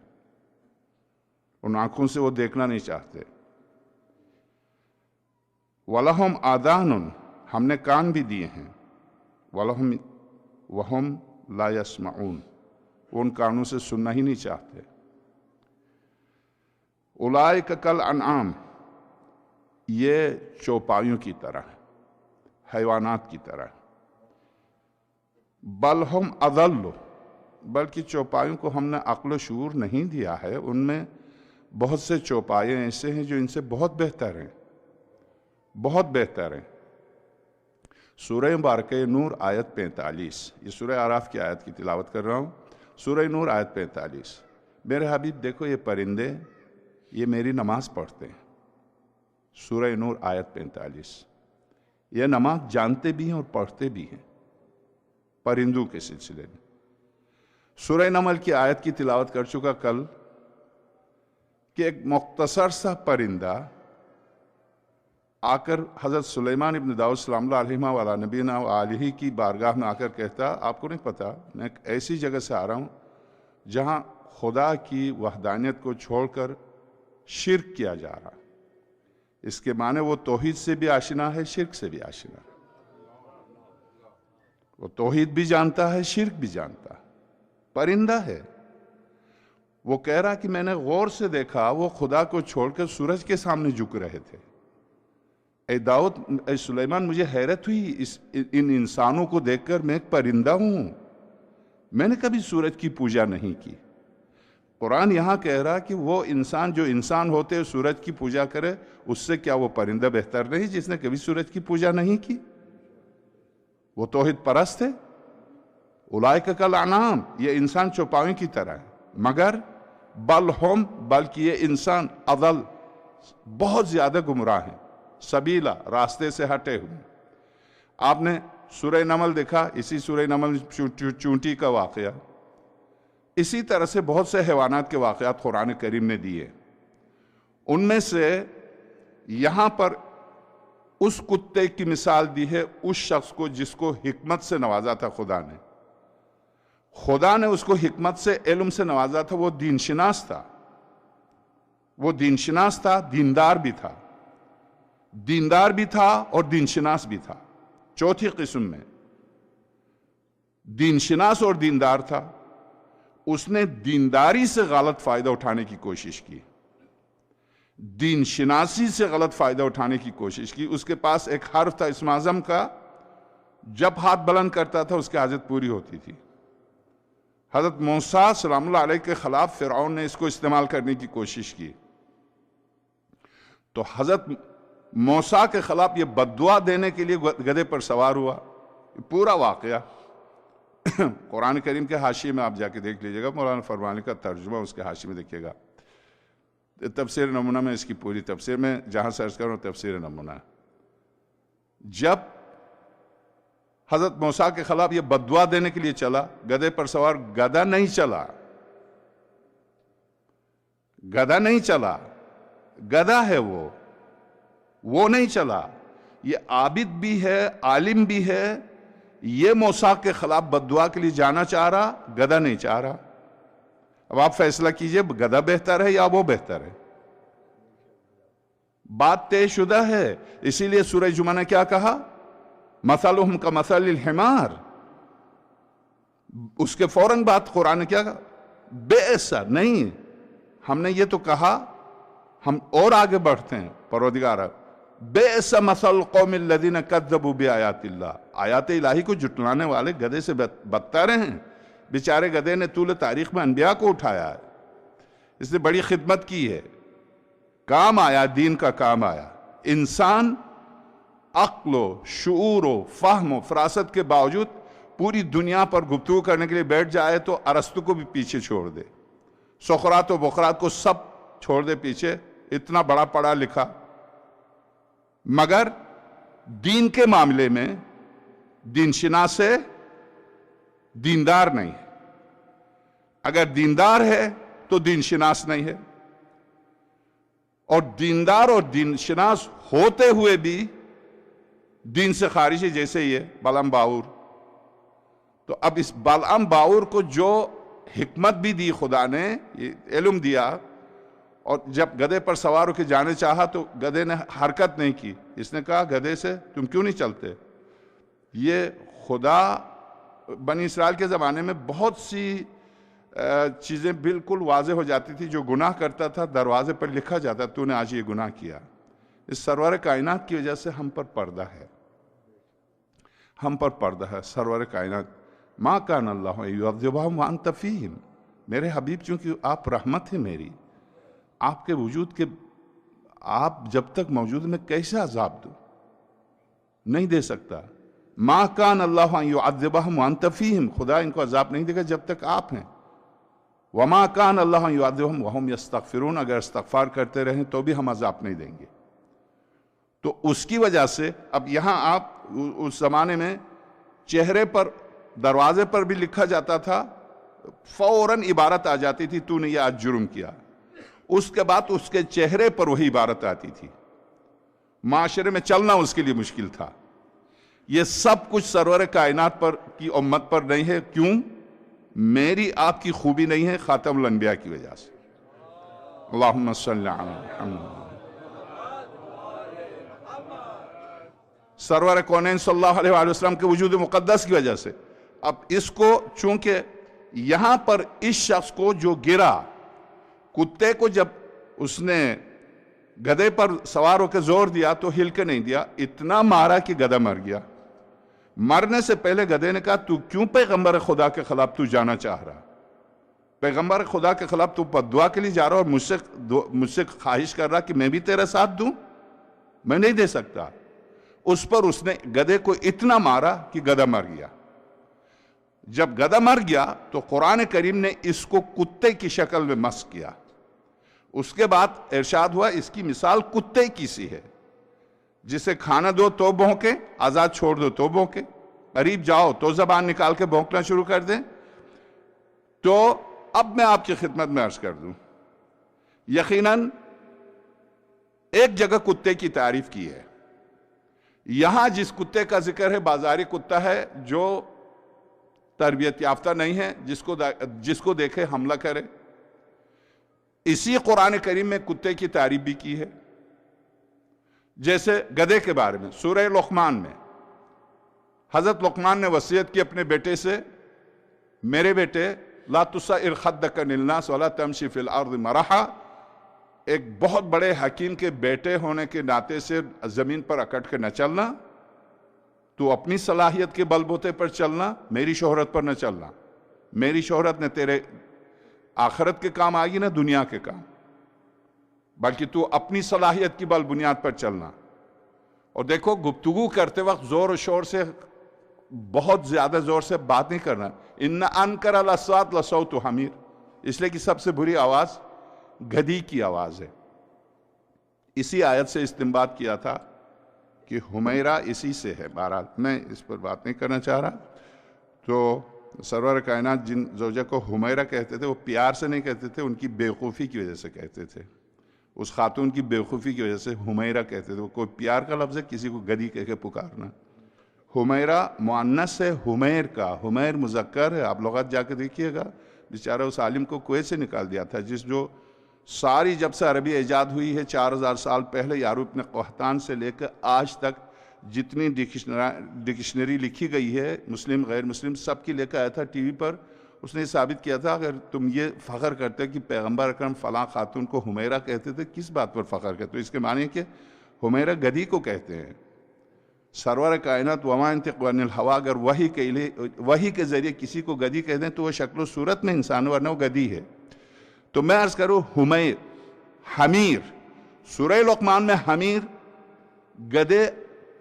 ان آنکھوں سے وہ دیکھنا نہیں چاہتے۔ وَلَهُمْ آذَانٌ، ہم نے کان بھی دیے ہیں، وَهُمْ لا يَسْمَعُونَ، وہ ان کانوں سے سننا ہی نہیں چاہتے۔ اولئک کالانعام، یہ چوپایوں کی طرح، حیوانات کی طرح۔ بل ہم اضل، بلکہ چوپایوں کو ہم نے عقل و شعور نہیں دیا ہے، ان میں بہت سے چوپائے ایسے ہیں جو ان سے بہت بہتر ہیں، بہت بہتر ہیں۔ سورہ مبارکہ نور آیت 45، یہ سورہ اعراف کی آیت کی تلاوت کر رہا ہوں، سورہ نور آیت 45۔ میرے حبیب دیکھو، یہ پرندے یہ میری نماز پڑھتے ہیں، سورہ نور آیت 45۔ یہ نماز جانتے بھی ہیں اور پڑھتے بھی ہیں پرندوں کے سلسلے میں۔ سورہ نمل کی آیت کی تلاوت کر چکا کل کہ ایک مختصر سا پرندہ آ کر حضرت سلیمان ابن داؤد سلام اللہ علیہ وعلی نبینا وآلہ کی بارگاہ میں آ کر کہتا، آپ کو نہیں پتا میں ایک ایسی جگہ سے آ رہا ہوں جہاں خدا کی وحدانیت کو چھوڑ کر شرک کیا جا رہا۔ اس کے معنی وہ توحید سے بھی آشنا ہے، شرک سے بھی آشنا ہے، وہ توحید بھی جانتا ہے، شرک بھی جانتا ہے، پرندہ ہے۔ وہ کہہ رہا کہ میں نے غور سے دیکھا وہ خدا کو چھوڑ کر سورج کے سامنے جھک رہے تھے۔ اے داؤد، اے سلیمان، مجھے حیرت ہوئی ان انسانوں کو دیکھ کر، میں ایک پرندہ ہوں، میں نے کبھی سورج کی پوجا نہیں کی۔ قرآن یہاں کہہ رہا کہ وہ انسان جو انسان ہوتے سورج کی پوجا کرے، اس سے کیا وہ پرندہ بہتر نہیں جس نے کبھی سورج کی پوجا نہیں کی؟ وہ توحید پرست ہے۔ اولئک کالانعام، یہ انسان چوپایوں کی طرح ہے، مگر بل ہم، بلکہ یہ انسان اضل، بہت زیادہ گمراہ ہیں، سبیلا، راستے سے ہٹے ہوئے۔ آپ نے سورہ نمل دیکھا، اسی سورہ نمل چونٹی کا واقعہ، اسی طرح سے بہت سے حیوانات کے واقعات قرآن کریم نے دیے۔ ان میں سے یہاں پر اس کتے کی مثال دی ہے اس شخص کو جس کو حکمت سے نوازا تھا خدا نے. خدا نے اس کو حکمت سے، علم سے نوازا تھا. وہ دین شناس تھا، وہ دین شناس تھا، دیندار بھی تھا. دیندار بھی تھا اور دین شناس بھی تھا. چوتھی قسم میں دین شناس اور دیندار تھا. اس نے دینداری سے غلط فائدہ اٹھانے کی کوشش کی، دین شناسی سے غلط فائدہ اٹھانے کی کوشش کی. اس کے پاس ایک حرف تھا اسم اعظم کا، جب ہاتھ بلند کرتا تھا اس کی حاجت پوری ہوتی تھی. حضرت موسیٰ سلام اللہ علیہ کے خلاف فرعون نے اس کو استعمال کرنے کی کوشش کی. تو حضرت موسیٰ کے خلاف یہ بددعا دینے کے لیے گدھے پر سوار ہوا. پورا واقعہ قرآن کریم کے حاشیے میں آپ جا کے دیکھ لیجئے گا، مولانا فرمانے کا ترجمہ اس کے حاشیے میں دیکھیے گا. تفسیر نمونہ میں اس کی پوری تفسیر میں جہاں سرچ کروں تفسیر نمونہ. جب حضرت موسیٰ کے خلاف یہ بددعا دینے کے لیے چلا، گدھے پر سوار، گدھا نہیں چلا، گدھا نہیں چلا، گدھا ہے وہ نہیں چلا. یہ عابد بھی ہے، عالم بھی ہے. یہ موسیٰ کے خلاف بددعا کے لیے جانا چاہ رہا، گدھا نہیں چاہ رہا. اب آپ فیصلہ کیجئے گدھا بہتر ہے یا وہ بہتر ہے. بات طے شدہ ہے. اسی لیے سورہ جمعہ نے کیا کہا؟ مثلہم کمثل الحمار. اس کے فوراً بات قرآن نے کیا کہا؟ بئس نہیں، ہم نے یہ تو کہا. ہم اور آگے بڑھتے ہیں. پروردگار بئس مثل القوم الذین کذبوا بآیات اللہ. آیات الہی کو جھٹلانے والے گدھے سے بدتر ہیں. بیچارے گدھے نے طول تاریخ میں انبیاء کو اٹھایا ہے، اس نے بڑی خدمت کی ہے، کام آیا، دین کا کام آیا. انسان عقل و شعور و فہم و فراست کے باوجود پوری دنیا پر گفتگو کرنے کے لیے بیٹھ جائے تو ارسطو کو بھی پیچھے چھوڑ دے، سقراط و بقراط کو سب چھوڑ دے پیچھے. اتنا بڑا پڑھا لکھا، مگر دین کے معاملے میں دین شناس ہے، دیندار نہیں. اگر دیندار ہے تو دین شناس نہیں ہے. اور دیندار اور دین شناس ہوتے ہوئے بھی دین سے خارج ہے، جیسے یہ بالعام باعور. تو اب اس بالعام باعور کو جو حکمت بھی دی خدا نے، یہ علم دیا، اور جب گدھے پر سوار ہو کے جانے چاہا تو گدھے نے حرکت نہیں کی. اس نے کہا گدھے سے تم کیوں نہیں چلتے؟ یہ خدا بنی اسرائیل کے زمانے میں بہت سی چیزیں بالکل واضح ہو جاتی تھی. جو گناہ کرتا تھا دروازے پر لکھا جاتا تو نے آج یہ گناہ کیا. اس سرور کائنات کی وجہ سے ہم پر پردہ ہے، ہم پر پردہ ہے. سرور کائنات ما کان اللہ یعذبہم وانت فیہم. میرے حبیب چونکہ آپ رحمت ہیں میری، آپ کے وجود کے، آپ جب تک موجود میں کیسے عذاب دوں؟ نہیں دے سکتا. ما کان اللہ یعذبہم وانت فیہم. خدا ان کو عذاب نہیں دے گا جب تک آپ ہیں. وما کان اللہ یعذبہم وہم یستغفرون. اگر استغفار کرتے رہیں تو بھی ہم عذاب نہیں دیں گے. تو اس کی وجہ سے اب یہاں آپ اس زمانے میں چہرے پر، دروازے پر بھی لکھا جاتا تھا، فوراً عبارت آ جاتی تھی تو نے یہ آج جرم کیا. اس کے بعد اس کے چہرے پر وہی عبارت آتی تھی. معاشرے میں چلنا اس کے لیے مشکل تھا. یہ سب کچھ سرور کائنات پر کی امت پر نہیں ہے. کیوں؟ میری آپ کی خوبی نہیں ہے، خاتم الانبیاء کی وجہ سے. اللہم صلی علی محمد. سرور کونین صلی اللہ علیہ وآلہ وسلم کے وجود مقدس کی وجہ سے. اب اس کو چونکہ یہاں پر اس شخص کو جو گرا، کتے کو جب اس نے گدھے پر سوار ہو کے زور دیا تو ہل کے نہیں دیا، اتنا مارا کہ گدھا مر گیا. مرنے سے پہلے گدھے نے کہا تو کیوں پیغمبر خدا کے خلاف تو جانا چاہ رہا؟ پیغمبر خدا کے خلاف تو بددعا کے لیے جا رہا اور مجھ سے خواہش کر رہا کہ میں بھی تیرا ساتھ دوں؟ میں نہیں دے سکتا. اس پر اس نے گدھے کو اتنا مارا کہ گدھا مر گیا. جب گدھا مر گیا تو قرآن کریم نے اس کو کتے کی شکل میں مسخ کیا. اس کے بعد ارشاد ہوا اس کی مثال کتے کی سی ہے، جسے کھانا دو تو بھونکے، آزاد چھوڑ دو تو بھونکے، قریب جاؤ تو زبان نکال کے بھونکنا شروع کر دیں. تو اب میں آپ کی خدمت میں عرض کر دوں، یقیناً ایک جگہ کتے کی تعریف کی ہے. یہاں جس کتے کا ذکر ہے بازاری کتا ہے جو تربیت یافتہ نہیں ہے, جس کو دیکھے حملہ کرے. اسی قرآن کریم میں کتے کی تعریف بھی کی ہے. جیسے گدھے کے بارے میں سورہ لقمان میں حضرت لقمان نے وصیت کی اپنے بیٹے سے, میرے بیٹے لا تسعر خدک للناس ولا تمشی فی الارض مرحا. ایک بہت بڑے حکیم کے بیٹے ہونے کے ناطے سے زمین پر اکٹ کے نہ چلنا, تو اپنی صلاحیت کے بل بوتے پر چلنا, میری شہرت پر نہ چلنا. میری شہرت نے تیرے آخرت کے کام آئی نہ دنیا کے کام, بلکہ تو اپنی صلاحیت کی بل بنیاد پر چلنا. اور دیکھو گفتگو کرتے وقت زور و شور سے, بہت زیادہ زور سے بات نہیں کرنا. ان انکر الاصوات لصوت حمیر, اس لیے کہ سب سے بری آواز گدھی کی آواز ہے. اسی آیت سے استنباط کیا تھا کہ حمیرہ اسی سے ہے. بہرحال میں اس پر بات نہیں کرنا چاہ رہا. تو سرور کائنات جن زوجہ کو حمیرہ کہتے تھے وہ پیار سے نہیں کہتے تھے, ان کی بیوقوفی کی وجہ سے کہتے تھے. اس خاتون کی بیوقوفی کی وجہ سے حمیرہ کہتے تھے. وہ کوئی پیار کا لفظ ہے کسی کو گدھی کہہ کے پکارنا. حمیرہ مؤنث ہے حمیر کا, حمیر مذکر ہے. آپ لغت جا کے دیکھیے گا. بیچارہ اس عالم کو کویت سے نکال دیا تھا, جو ساری جب سے عربی ایجاد ہوئی ہے 4000 سال پہلے یعروب نے قحطان سے لے کر آج تک جتنی ڈکشنری لکھی گئی ہے مسلم غیر مسلم سب کی لے کر آیا تھا ٹی وی پر. اس نے ثابت کیا تھا اگر تم یہ فخر کرتے کہ پیغمبر اکرم فلاں خاتون کو حمیرہ کہتے تھے, کس بات پر فخر کرتے؟ اس کے معنی ہے کہ حمیرہ گدھی کو کہتے ہیں. سرور کائنات وما ينطق عن الهوى اگر وحی کے ذریعے کسی کو گدھی کہہ دیں تو وہ شکل و صورت میں انسان, ورنہ وہ گدھی ہے. تو میں عرض کروں حمیر, حمیر, سورہ لقمان میں حمیر گدھے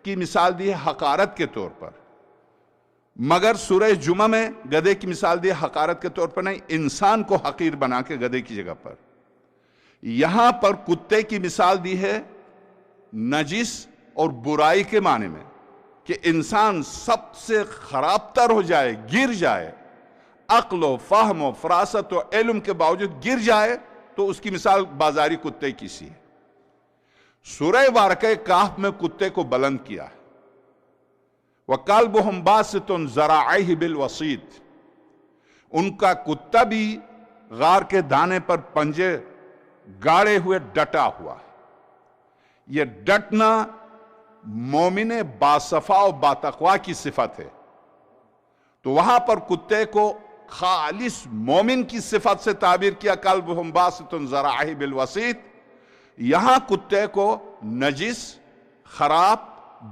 کی مثال دی ہے حقارت کے طور پر, مگر سورہ جمعہ میں گدھے کی مثال دی ہے حقارت کے طور پر نہیں, انسان کو حقیر بنا کے گدھے کی جگہ پر. یہاں پر کتے کی مثال دی ہے نجس اور برائی کے معنی میں, کہ انسان سب سے خراب تر ہو جائے, گر جائے, عقل و فہم و فراست و علم کے باوجود گر جائے, تو اس کی مثال بازاری کتے کی سی ہے. سورہ بارکہ کہف میں کتے کو بلند کیا ہے. وَقَلْبُهُمْ بَاسِطٌ ذَرَاعِهِ بِالْوَسِيطِ, ان کا کتا بھی غار کے دانے پر پنجے گاڑے ہوئے ڈٹا ہوا ہے. یہ ڈٹنا مومن باصفا و باتقوا کی صفت ہے. تو وہاں پر کتے کو خالص مومن کی صفت سے تعبیر کیا, قلبہم باسط ذراعہ بالوسیط. یہاں کتے کو نجس, خراب,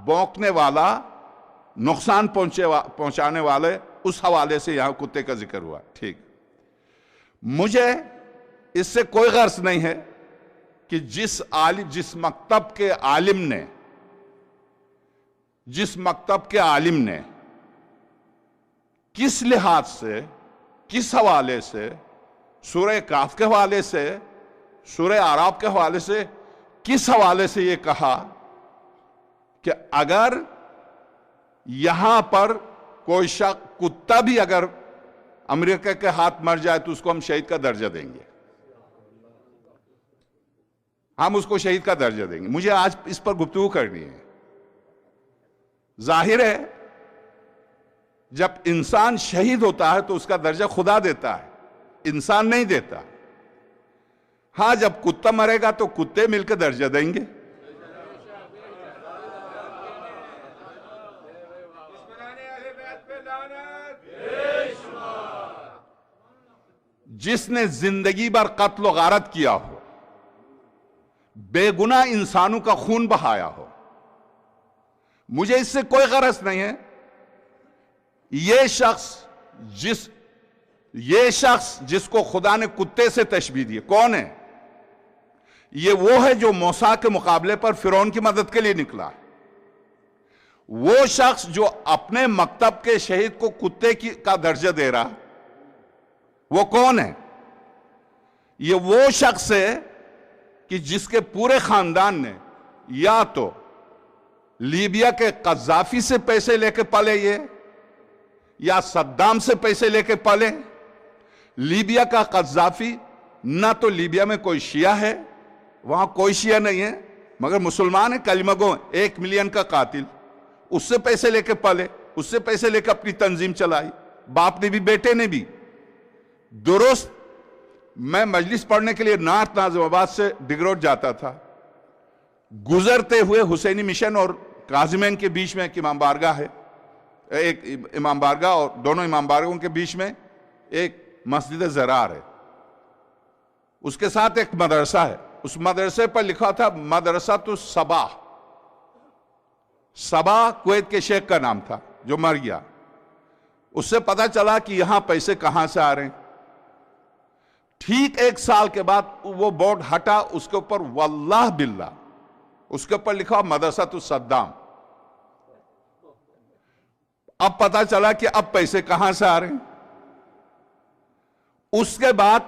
بونکنے والا, نقصان پہنچانے والے, اس حوالے سے یہاں کتے کا ذکر ہوا. ٹھیک, مجھے اس سے کوئی غرض نہیں ہے کہ جس مکتب کے عالم نے کس لحاظ سے, کس حوالے سے, سورہ کہف کے حوالے سے, سورہ اعراف کے حوالے سے, کس حوالے سے یہ کہا کہ اگر یہاں پر کوئی شخص, کتا بھی اگر امریکہ کے ہاتھ مر جائے تو اس کو ہم شہید کا درجہ دیں گے, ہم اس کو شہید کا درجہ دیں گے. مجھے آج اس پر گفتگو کرنی ہے. ظاہر ہے جب انسان شہید ہوتا ہے تو اس کا درجہ خدا دیتا ہے, انسان نہیں دیتا. ہاں جب کتا مرے گا تو کتے مل کے درجہ دیں گے. جس نے زندگی بھر قتل و غارت کیا ہو, بے گناہ انسانوں کا خون بہایا ہو, مجھے اس سے کوئی غرض نہیں ہے. یہ شخص جس کو خدا نے کتے سے تشبیہ دی, کون ہے؟ یہ وہ ہے جو موسیٰ کے مقابلے پر فرعون کی مدد کے لیے نکلا. وہ شخص جو اپنے مکتب کے شہید کو کتے کا درجہ دے رہا, وہ کون ہے؟ یہ وہ شخص ہے کہ جس کے پورے خاندان نے یا تو لیبیا کے قذافی سے پیسے لے کے پلے, یہ یا صدام سے پیسے لے کے پلے. لیبیا کا قذافی نہ تو لیبیا میں کوئی شیعہ ہے, وہاں کوئی شیعہ نہیں ہے, مگر مسلمان ہے کلمہ گو، 1 ملین کا قاتل، اس سے پیسے لے کے پلے، اس سے پیسے لے کے اپنی تنظیم چلائی، باپ نے بھی بیٹے نے بھی۔ درست میں مجلس پڑھنے کے لیے نارتھ ناظم آباد سے ڈگروٹ جاتا تھا، گزرتے ہوئے حسینی مشن اور کاظمین کے بیچ میں ایک امام بارگاہ ہے، ایک امام بارگاہ اور دونوں امام بارگاہوں کے بیچ میں ایک مسجد زرار ہے، اس کے ساتھ ایک مدرسہ ہے، اس مدرسے پر لکھا تھا مدرسۃ الصبا۔ صبا کویت کے شیخ کا نام تھا جو مر گیا، اس سے پتا چلا کہ یہاں پیسے کہاں سے آ رہے ہیں۔ ٹھیک 1 سال کے بعد وہ بورڈ ہٹا، اس کے اوپر واللہ باللہ اس کے اوپر لکھا مدرسۃ الصدام۔ اب پتا چلا کہ اب پیسے کہاں سے آ رہے ہیں۔ اس کے بعد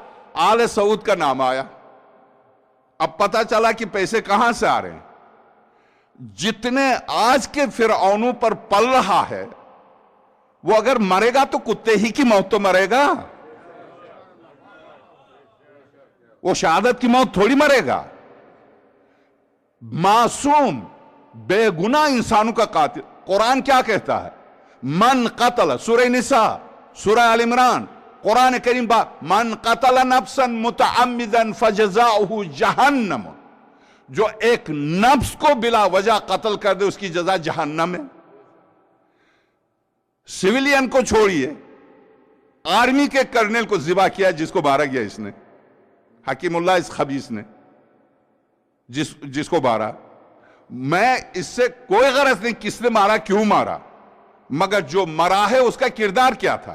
آل سعود کا نام آیا، اب پتا چلا کہ پیسے کہاں سے آ رہے ہیں۔ جتنے آج کے فرعونوں پر پل رہا ہے، وہ اگر مرے گا تو کتے ہی کی موت تو مرے گا، وہ شہادت کی موت تھوڑی مرے گا۔ معصوم بے گناہ انسانوں کا قاتل، قرآن کیا کہتا ہے؟ من قتل، سورہ نساء، سورہ آل عمران، قرآن کریم من قتل نفسا متعمدا فجزاؤہ جہنم، جو ایک نفس کو بلا وجہ قتل کر دے اس کی جزا جہنم ہے۔ سویلین کو چھوڑیے، آرمی کے کرنل کو ذبح کیا جس کو مارا گیا اس نے، حکیم اللہ اس خبیث نے جس کو مارا۔ میں اس سے کوئی غرض نہیں کس نے مارا، کیوں مارا، مگر جو مرا ہے اس کا کردار کیا تھا۔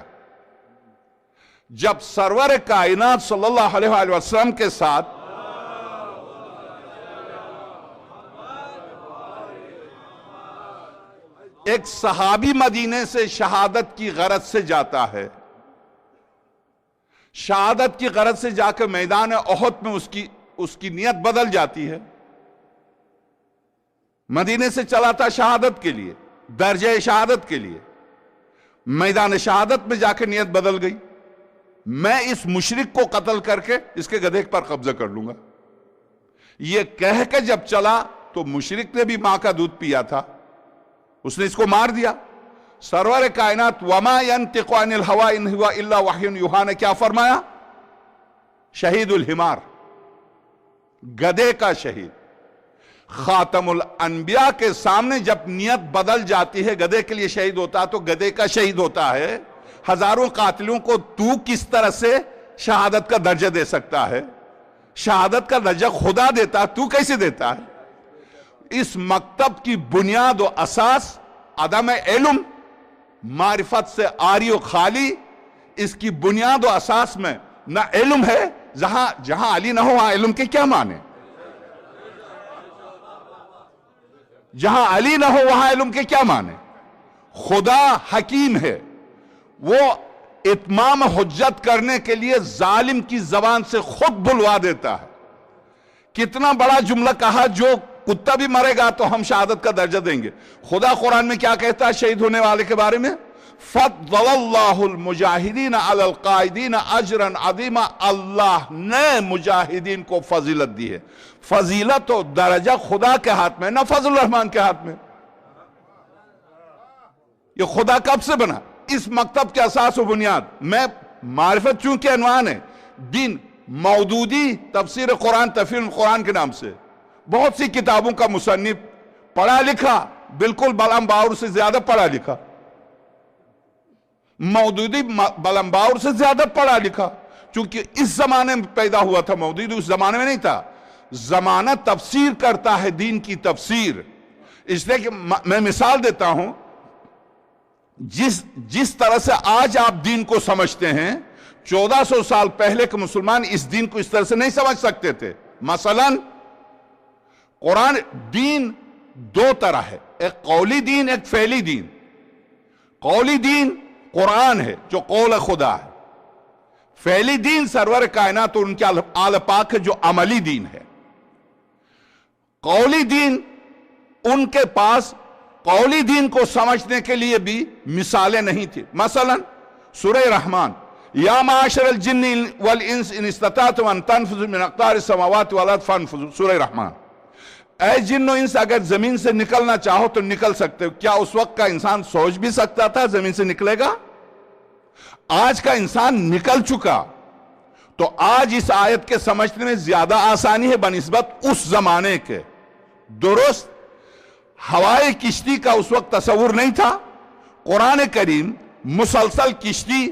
جب سرور کائنات صلی اللہ علیہ وآلہ وسلم کے ساتھ ایک صحابی مدینے سے شہادت کی غرض سے جاتا ہے، شہادت کی غرض سے جا کے میدان احد میں اس کی نیت بدل جاتی ہے، مدینے سے چلا تھا شہادت کے لیے، درجہ شہادت کے لیے، میدان شہادت میں جا کے نیت بدل گئی، میں اس مشرک کو قتل کر کے اس کے گدھے پر قبضہ کر لوں گا۔ یہ کہہ کے جب چلا تو مشرک نے بھی ماں کا دودھ پیا تھا، اس نے اس کو مار دیا۔ سرور کائنات وما ينطق عن الهوى ان هو الا وحی یوحی نے کیا فرمایا؟ شہید الحمار، گدھے کا شہید۔ خاتم الانبیاء کے سامنے جب نیت بدل جاتی ہے، گدھے کے لیے شہید ہوتا تو گدھے کا شہید ہوتا ہے۔ ہزاروں قاتلوں کو تو کس طرح سے شہادت کا درجہ دے سکتا ہے؟ شہادت کا درجہ خدا دیتا، تو کیسے دیتا ہے؟ اس مکتب کی بنیاد و اساس عدم علم، معرفت سے عاری و خالی، اس کی بنیاد و اساس میں نہ علم ہے، جہاں علی نہ ہو وہاں علم کے کیا معنی؟ جہاں علی نہ ہو وہاں علم کے کیا معنی؟ خدا حکیم ہے، وہ اتمام حجت کرنے کے لیے ظالم کی زبان سے خود بلوا دیتا ہے۔ کتنا بڑا جملہ کہا، جو کتا بھی مرے گا تو ہم شہادت کا درجہ دیں گے۔ خدا قرآن میں کیا کہتا ہے شہید ہونے والے کے بارے میں؟ فضل اللہ المجاہدین علی القائدین اجرا عظیما، اللہ نے مجاہدین کو فضیلت دی ہے۔ فضیلت و درجہ خدا کے ہاتھ میں، نہ فضل الرحمن کے ہاتھ میں۔ یہ خدا کب سے بنا؟ اس مکتب کے اساس و بنیاد میں معرفت چونکہ عنوان ہے، دین مودودی تفسیر قرآن تفسیر القرآن کے نام سے بہت سی کتابوں کا مصنف، پڑھا لکھا، بالکل بلم باور سے زیادہ پڑھا لکھا، مودودی بلم باور سے زیادہ پڑھا لکھا، چونکہ اس زمانے میں پیدا ہوا تھا، مودودی اس زمانے میں نہیں تھا۔ زمانہ تفسیر کرتا ہے دین کی تفسیر، اس لیے کہ میں مثال دیتا ہوں، جس طرح سے آج آپ دین کو سمجھتے ہیں، 1400 سال پہلے کے مسلمان اس دین کو اس طرح سے نہیں سمجھ سکتے تھے۔ مثلا قرآن دین 2 طرح ہے، ایک قولی دین، ایک فعلی دین۔ قولی دین قرآن ہے جو قول خدا ہے، فعلی دین سرور کائنات اور ان کے آل پاک ہے جو عملی دین ہے۔ قولی دین، ان کے پاس قولی دین کو سمجھنے کے لیے بھی مثالیں نہیں تھی۔ مثلا سورہ رحمان، یا معاشر الجن والانس ان استطعتم ان تنفذوا من اقطار السماوات والارض فانفذوا، سورہ رحمان۔ اے جن و انس اگر زمین سے نکلنا چاہو تو نکل سکتے ہو. کیا اس وقت کا انسان سوچ بھی سکتا تھا زمین سے نکلے گا؟ آج کا انسان نکل چکا. تو آج اس آیت کے سمجھنے میں زیادہ آسانی ہے بنسبت اس زمانے کے. درست ہوائی کشتی کا اس وقت تصور نہیں تھا. قرآن کریم مسلسل کشتی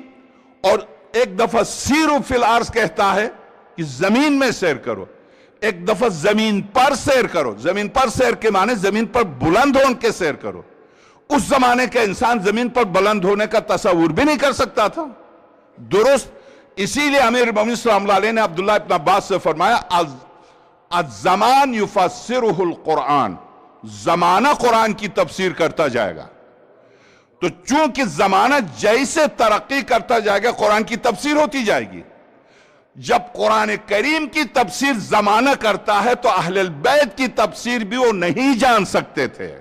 اور ایک دفعہ سیرو فی الارض کہتا ہے کہ زمین میں سیر کرو، ایک دفعہ زمین پر سیر کرو. زمین پر سیر کے معنی زمین پر بلند ہون کے سیر کرو. اس زمانے کا انسان زمین پر بلند ہونے کا تصور بھی نہیں کر سکتا تھا. درست اسی لیے امیر المومنین صلی اللہ علیہ نے عبداللہ ابن عباس سے فرمایا الزمان یفسرہ القرآن، زمانہ قرآن کی تفسیر کرتا جائے گا. تو چونکہ زمانہ جیسے ترقی کرتا جائے گا قرآن کی تفسیر ہوتی جائے گی. جب قرآن کریم کی تفسیر زمانہ کرتا ہے تو اہل البیت کی تفسیر بھی وہ نہیں جان سکتے تھے.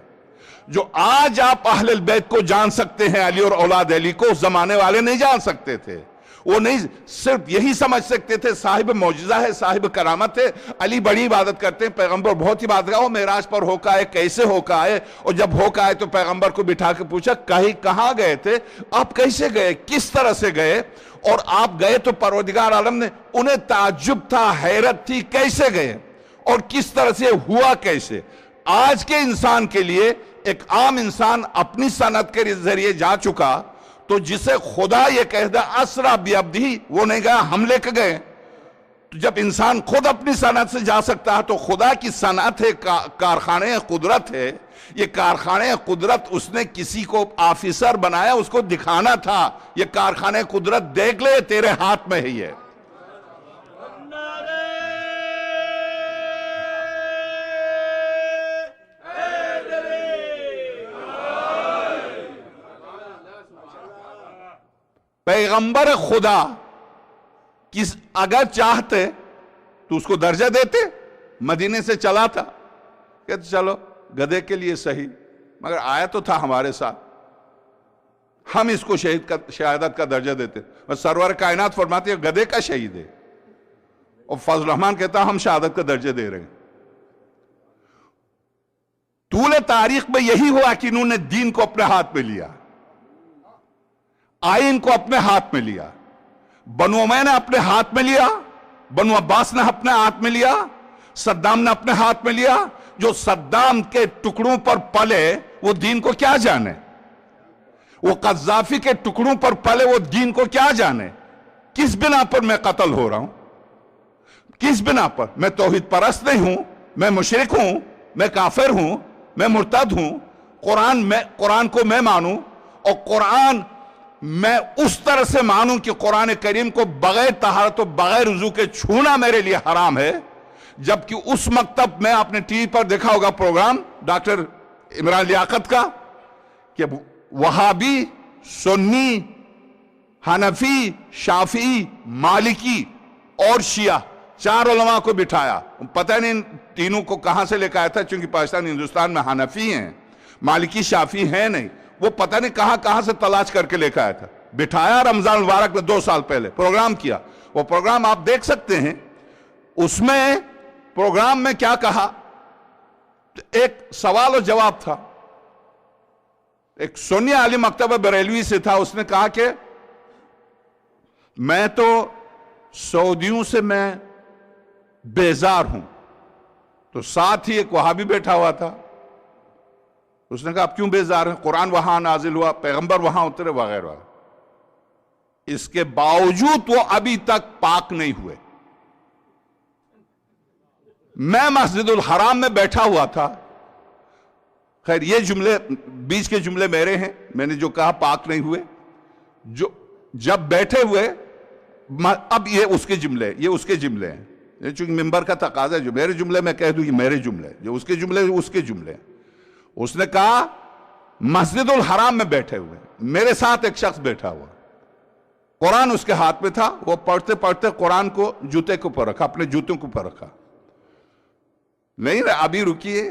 جو آج آپ اہل البیت کو جان سکتے ہیں، علی اور اولاد علی کو، اس زمانے والے نہیں جان سکتے تھے. وہ نہیں صرف یہی سمجھ سکتے تھے صاحب معجزہ ہے، صاحب کرامت ہے، علی بڑی عبادت کرتے ہیں، پیغمبر بہت ہی عبادت کرتے ہیں. وہ معراج پر ہو کے آئے، کیسے ہو کے آئے؟ اور جب ہو کے آئے تو پیغمبر کو بٹھا کے پوچھا کہاں گئے تھے آپ، کیسے گئے، کس طرح سے گئے؟ اور آپ گئے تو پروردگار عالم نے، انہیں تعجب تھا، حیرت تھی، کیسے گئے اور کس طرح سے ہوا کیسے. آج کے انسان کے لیے ایک عام انسان اپنی صنعت کے ذریعے جا چکا تو جسے خدا یہ کہہ دے اسرا بعبدہ، وہ نہیں گیا، ہم لے کے گئے. تو جب انسان خود اپنی صنعت سے جا سکتا ہے تو خدا کی صنعت ہے، کارخانے قدرت ہے. یہ کارخانے قدرت اس نے کسی کو آفیسر بنایا، اس کو دکھانا تھا یہ کارخانے قدرت دیکھ لے تیرے ہاتھ میں ہی ہے. پیغمبر خدا اگر چاہتے تو اس کو درجہ دیتے. مدینے سے چلا تھا، کہتے چلو گدھے کے لیے صحیح، مگر آیا تو تھا ہمارے ساتھ، ہم اس کو شہادت کا درجہ دیتے. بس سرور کائنات فرماتے ہیں گدھے کا شہید ہے، اور فضل الرحمان کہتا ہم شہادت کا درجہ دے رہے ہیں. طول تاریخ میں یہی ہوا کہ انہوں نے دین کو اپنے ہاتھ میں لیا، آئین کو اپنے ہاتھ میں لیا. بنو امیہ نے اپنے ہاتھ میں لیا، بنو عباس نے اپنے ہاتھ میں لیا، صدام نے اپنے ہاتھ میں لیا. جو صدام کے ٹکڑوں پر پلے وہ دین کو کیا جانے؟ وہ قذافی کے ٹکڑوں پر پلے وہ دین کو کیا جانے؟ کس بنا پر میں قتل ہو رہا ہوں؟ کس بنا پر؟ میں توحید پرست نہیں ہوں، میں مشرک ہوں، میں کافر ہوں، میں مرتد ہوں. قرآن کو میں مانوں، اور قرآن میں اس طرح سے مانوں کہ قرآن کریم کو بغیر طہارت و بغیر وضو کے چھونا میرے لیے حرام ہے. جبکہ اس مکتب میں آپ نے ٹی وی پر دیکھا ہوگا پروگرام ڈاکٹر عمران لیاقت کا کہ وہابی، سنی، حنفی، شافعی، مالکی اور شیعہ 4 علماء کو بٹھایا. پتہ نہیں تینوں کو کہاں سے لے کے آیا تھا، چونکہ پاکستان ہندوستان میں حنفی ہیں، مالکی شافعی ہیں نہیں. وہ پتہ نہیں کہاں سے تلاش کر کے لے کے آیا تھا. بٹھایا رمضان المبارک میں 2 سال پہلے پروگرام کیا. وہ پروگرام آپ دیکھ سکتے ہیں. اس میں پروگرام میں کیا کہا، ایک سوال و جواب تھا. ایک سنی عالم مکتبہ بریلوی سے تھا، اس نے کہا کہ میں تو سعودیوں سے میں بیزار ہوں. تو ساتھ ہی ایک وہابی بیٹھا ہوا تھا. اس نے کہا آپ کیوں بیزار ہیں؟ قرآن وہاں نازل ہوا، پیغمبر وہاں اترے، وغیرہ. اس کے باوجود وہ ابھی تک پاک نہیں ہوئے. میں مسجد الحرام میں بیٹھا ہوا تھا. خیر یہ جملے بیچ کے جملے میرے ہیں، میں نے جو کہا پاک نہیں ہوئے، جو جب بیٹھے ہوئے، اب یہ اس کے جملے، یہ اس کے جملے ہیں. چونکہ ممبر کا تقاضا ہے، جو میرے جملے میں کہہ دوں یہ میرے جملے، جو اس کے جملے اس کے جملے. اس نے کہا مسجد الحرام میں بیٹھے ہوئے، میرے ساتھ ایک شخص بیٹھا ہوا، قرآن اس کے ہاتھ میں تھا. وہ پڑھتے پڑھتے قرآن کو جوتے کے اوپر رکھا، اپنے جوتوں کے اوپر رکھا. نہیں ابھی رکیے،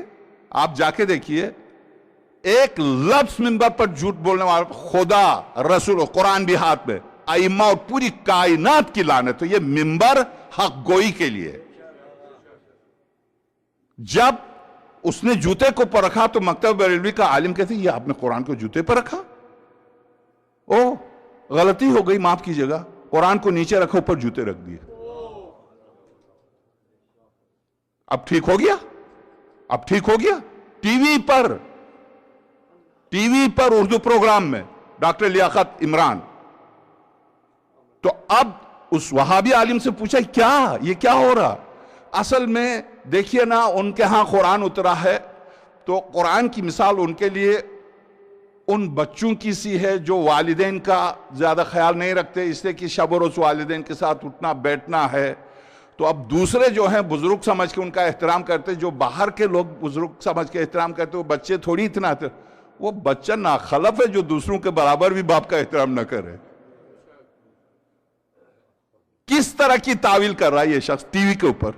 آپ جا کے دیکھیے، ایک لفظ منبر پر جھوٹ بولنے والا، خدا، رسول، قرآن بھی ہاتھ میں، ائمہ اور پوری کائنات کی لعنت. تو یہ منبر حق گوئی کے لیے. جب اس نے جوتے کو پر رکھا تو مکتبہ بریلوی کا عالم کہتے یہ آپ نے قرآن کو جوتے پر رکھا؟ او غلطی ہو گئی، معاف کیجیے گا، قرآن کو نیچے رکھا اوپر جوتے رکھ دیے۔ اب ٹھیک ہو گیا؟ اب ٹھیک ہو گیا؟ ٹی وی پر اردو پروگرام میں ڈاکٹر لیاقت عمران، تو اب اس وہابی عالم سے پوچھا یہ کیا ہو رہا؟ اصل میں دیکھیے نا، ان کے ہاں قرآن اترا ہے تو قرآن کی مثال ان کے لیے ان بچوں کی سی ہے جو والدین کا زیادہ خیال نہیں رکھتے، اس لیے کہ شب و روز والدین کے ساتھ اٹھنا بیٹھنا ہے۔ تو اب دوسرے جو ہیں بزرگ سمجھ کے ان کا احترام کرتے، جو باہر کے لوگ بزرگ سمجھ کے احترام کرتے، وہ بچے تھوڑی اتنا تھے، وہ بچہ ناخلف ہے جو دوسروں کے برابر بھی باپ کا احترام نہ کرے۔ کس طرح کی تعویل کر رہا ہے یہ شخص ٹی وی کے اوپر؟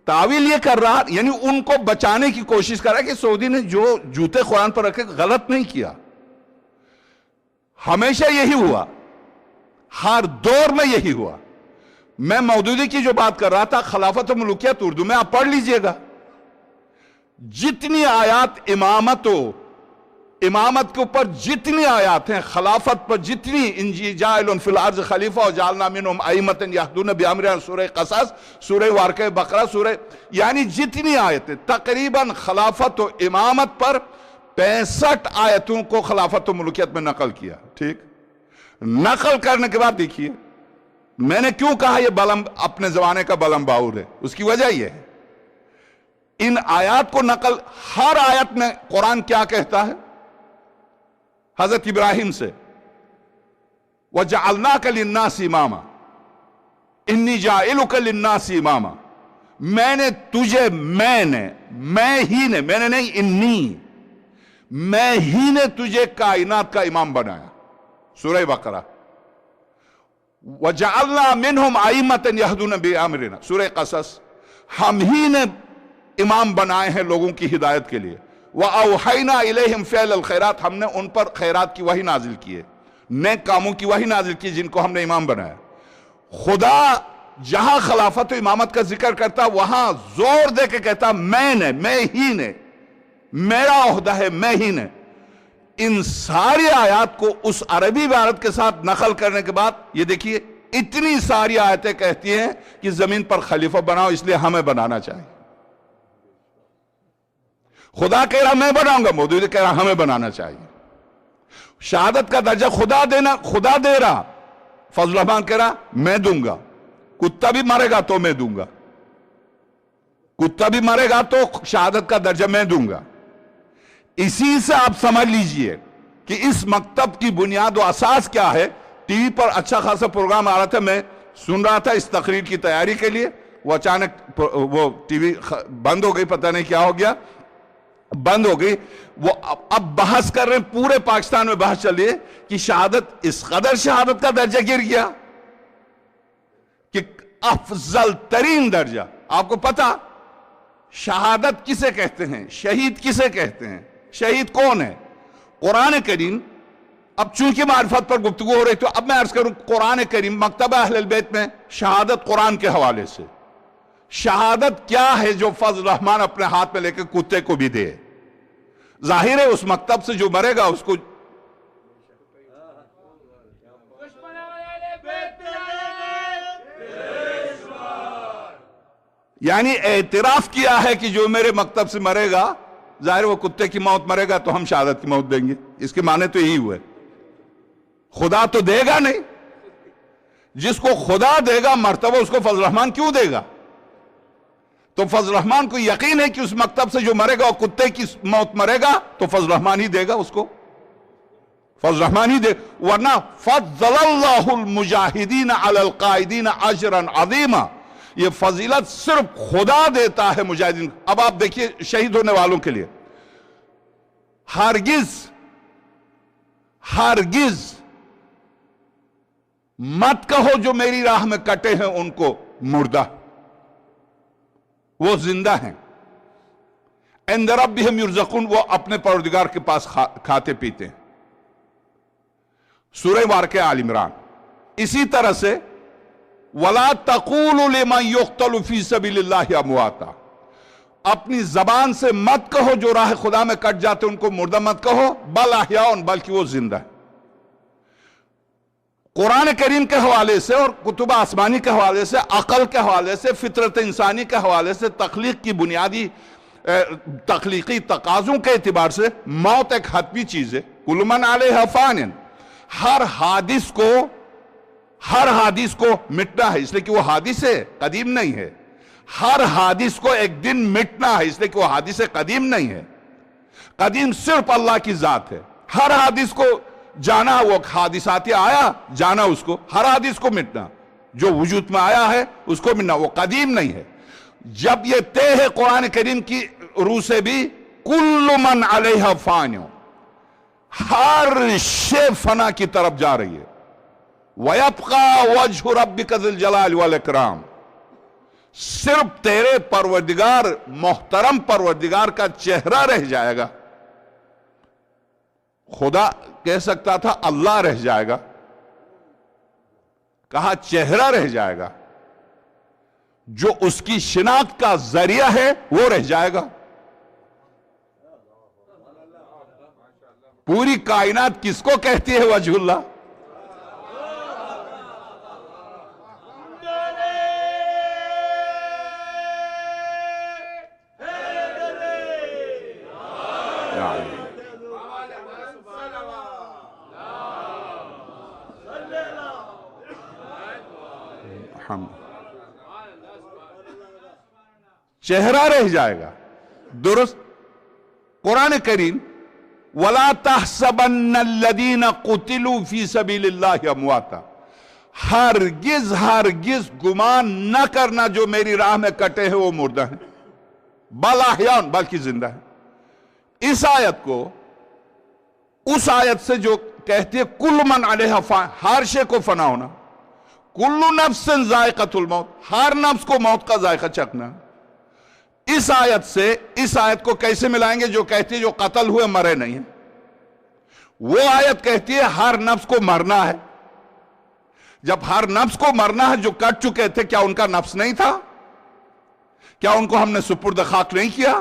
تعویل یہ کر رہا، یعنی ان کو بچانے کی کوشش کر رہا ہے کہ سعودی نے جو جوتے قرآن پر رکھے غلط نہیں کیا۔ ہمیشہ یہی ہوا، ہر دور میں یہی ہوا۔ میں مودودی کی جو بات کر رہا تھا، خلافت و ملوکیت اردو میں آپ پڑھ لیجئے گا، جتنی آیات امامت کے اوپر جتنی آیات ہیں، خلافت پر جتنی، انجی جائل فی الارض خلیفہ وجعلنا منہم ائمۃ یہدون بامرنا، سورہ قصص، سورہ واقعہ بقرہ، سورہ، یعنی جتنی آیتیں تقریباً خلافت و امامت پر 65 آیتوں کو خلافت و ملوکیت میں نقل کیا۔ ٹھیک، نقل کرنے کے بعد دیکھیے میں نے کیوں کہا یہ بلم اپنے زمانے کا بلم باور ہے، اس کی وجہ یہ ہے ان آیات کو نقل، ہر آیت میں قرآن کیا کہتا ہے؟ حضرت ابراہیم سے وَجَعَلْنَاكَ لِلنَّاسِ إِمَامًا إِنِّي جَاعِلُكَ لِلنَّاسِ إِمَامًا، میں نے تجھے، میں نے نہیں، انی، میں ہی نے تجھے کائنات کا امام بنایا۔ سورہ بقرہ۔ وَجَعَلْنَا مِنْهُمْ أَئِمَّةً يَهْدُونَ بِأَمْرِنَا، سورہ قصص، ہم ہی نے امام بنائے ہیں لوگوں کی ہدایت کے لیے۔ وَأَوْحَيْنَا إِلَيْهِمْ فِعْلَ الْخَيْرَاتِ، ہم نے ان پر خیرات کی وحی نازل کی ہے، نیک کاموں کی وحی نازل کی جن کو ہم نے امام بنایا۔ خدا جہاں خلافت و امامت کا ذکر کرتا وہاں زور دے کے کہتا میں ہی نے، میرا عہدہ ہے، میں ہی نے۔ ان ساری آیات کو اس عربی عبارت کے ساتھ نقل کرنے کے بعد یہ دیکھیے اتنی ساری آیتیں کہتی ہیں کہ زمین پر خلیفہ بناؤ، اس لیے ہمیں بنانا چاہیے۔ خدا کہہ رہا میں بناؤں گا، مودودی کہہ رہا ہمیں بنانا چاہیے۔ شہادت کا درجہ خدا دے رہا، فضل الرحمان کہہ رہا میں دوں گا، کتا بھی مرے گا تو میں دوں گا، کتا بھی مرے گا تو شہادت کا درجہ میں دوں گا۔ اسی سے آپ سمجھ لیجئے کہ اس مکتب کی بنیاد و اساس کیا ہے۔ ٹی وی پر اچھا خاصا پروگرام آ رہا تھا، میں سن رہا تھا اس تقریر کی تیاری کے لیے، وہ اچانک وہ ٹی وی بند ہو گئی، پتہ نہیں کیا ہو گیا، بند ہو گئی۔ وہ اب بحث کر رہے ہیں، پورے پاکستان میں بحث چل رہی ہے کہ شہادت، اس قدر شہادت کا درجہ گر گیا کہ افضل ترین درجہ۔ آپ کو پتا شہادت کسے کہتے ہیں، شہید کسے کہتے ہیں، شہید کون ہے؟ قرآن کریم۔ اب چونکہ معرفت پر گفتگو ہو رہی تو اب میں عرض کروں، قرآن کریم مکتبہ اہل البیت میں شہادت قرآن کے حوالے سے، شہادت کیا ہے جو فضل الرحمان اپنے ہاتھ میں لے کے کتے کو بھی دے؟ ظاہر ہے اس مکتب سے جو مرے گا اس کو، یعنی اعتراف کیا ہے کہ جو میرے مکتب سے مرے گا، ظاہر وہ کتے کی موت مرے گا تو ہم شہادت کی موت دیں گے۔ اس کے معنی تو یہی ہوئے، خدا تو دے گا نہیں، جس کو خدا دے گا مرتبہ اس کو فضل الرحمان کیوں دے گا؟ تو فضل الرحمان کو یقین ہے کہ اس مکتب سے جو مرے گا اور کتے کی موت مرے گا تو فضل الرحمان ہی دے گا اس کو، فضل الرحمان ہی دے، ورنہ فضل اللہ المجاہدین علی القائدین اجرا عظیما، یہ فضیلت صرف خدا دیتا ہے مجاہدین۔ اب آپ دیکھیے شہید ہونے والوں کے لیے ہرگز مت کہو جو میری راہ میں کٹے ہیں ان کو مردہ، وہ زندہ ہیں۔ عند ربہم یرزقون، وہ اپنے پروردگار کے پاس کھاتے پیتے ہیں۔ سورہ واقعہ آل عمران۔ اسی طرح سے وَلَا تَقُولُوا لِمَنْ يُقْتَلُ فِي سَبِيلِ اللَّهِ أَمْوَاتًا، اپنی زبان سے مت کہو جو راہ خدا میں کٹ جاتے ان کو مردہ مت کہو، بل احیاء، بلکہ وہ زندہ ہے۔ قرآن کریم کے حوالے سے اور کتب آسمانی کے حوالے سے، عقل کے حوالے سے، فطرت انسانی کے حوالے سے، تخلیق کی بنیادی تخلیقی تقاضوں کے اعتبار سے موت ایک حتمی چیز ہے۔ کل من علیہا فان، ہر حادث کو مٹنا ہے، اس لیے کہ وہ حادث ہے، قدیم نہیں ہے۔ ہر حادث کو ایک دن مٹنا ہے، اس لیے کہ وہ حادث قدیم نہیں ہے۔ قدیم صرف اللہ کی ذات ہے۔ ہر حادث کو جانا، وہ حادثات آیا جانا، اس کو ہر حادث کو مٹنا، جو وجود میں آیا ہے اس کو مٹنا، وہ قدیم نہیں ہے۔ جب یہ طے ہے قرآن کریم کی روح سے بھی، کل من علیہا فان، ہر شے فنا کی طرف جا رہی ہے۔ وَيَبْقَى وَجْهُ رَبِّكَ ذِي الْجَلَالِ وَالْإِكْرَامِ، صرف تیرے پروردگار، محترم پروردگار کا چہرہ رہ جائے گا۔ خدا کہہ سکتا تھا اللہ رہ جائے گا، کہا چہرہ رہ جائے گا، جو اس کی شناخت کا ذریعہ ہے وہ رہ جائے گا۔ پوری کائنات کس کو کہتی ہے وجہ اللہ؟ چہرہ رہ جائے گا، درست۔ قرآن کریم وَلَا تَحْسَبَنَّ الَّذِينَ قُتِلُوا فِي سَبِيلِ اللَّهِ أَمْوَاتًا، ہرگز گمان نہ کرنا جو میری راہ میں کٹے ہیں وہ مردہ ہیں، بل احیاء، بلکہ زندہ ہیں۔ اس آیت کو اس آیت سے جو کہتے ہیں کل من علیہا فان، ہر شے کو فنا ہونا، کل نفس ذائقۃ الموت، ہر نفس کو موت کا ذائقہ چکھنا، اس آیت سے اس آیت کو کیسے ملائیں گے جو کہتی ہے جو قتل ہوئے مرے نہیں ہیں؟ وہ آیت کہتی ہے ہر نفس کو مرنا ہے۔ جب ہر نفس کو مرنا ہے جو کٹ چکے تھے، کیا ان کا نفس نہیں تھا؟ کیا ان کو ہم نے سپرد خاک نہیں کیا؟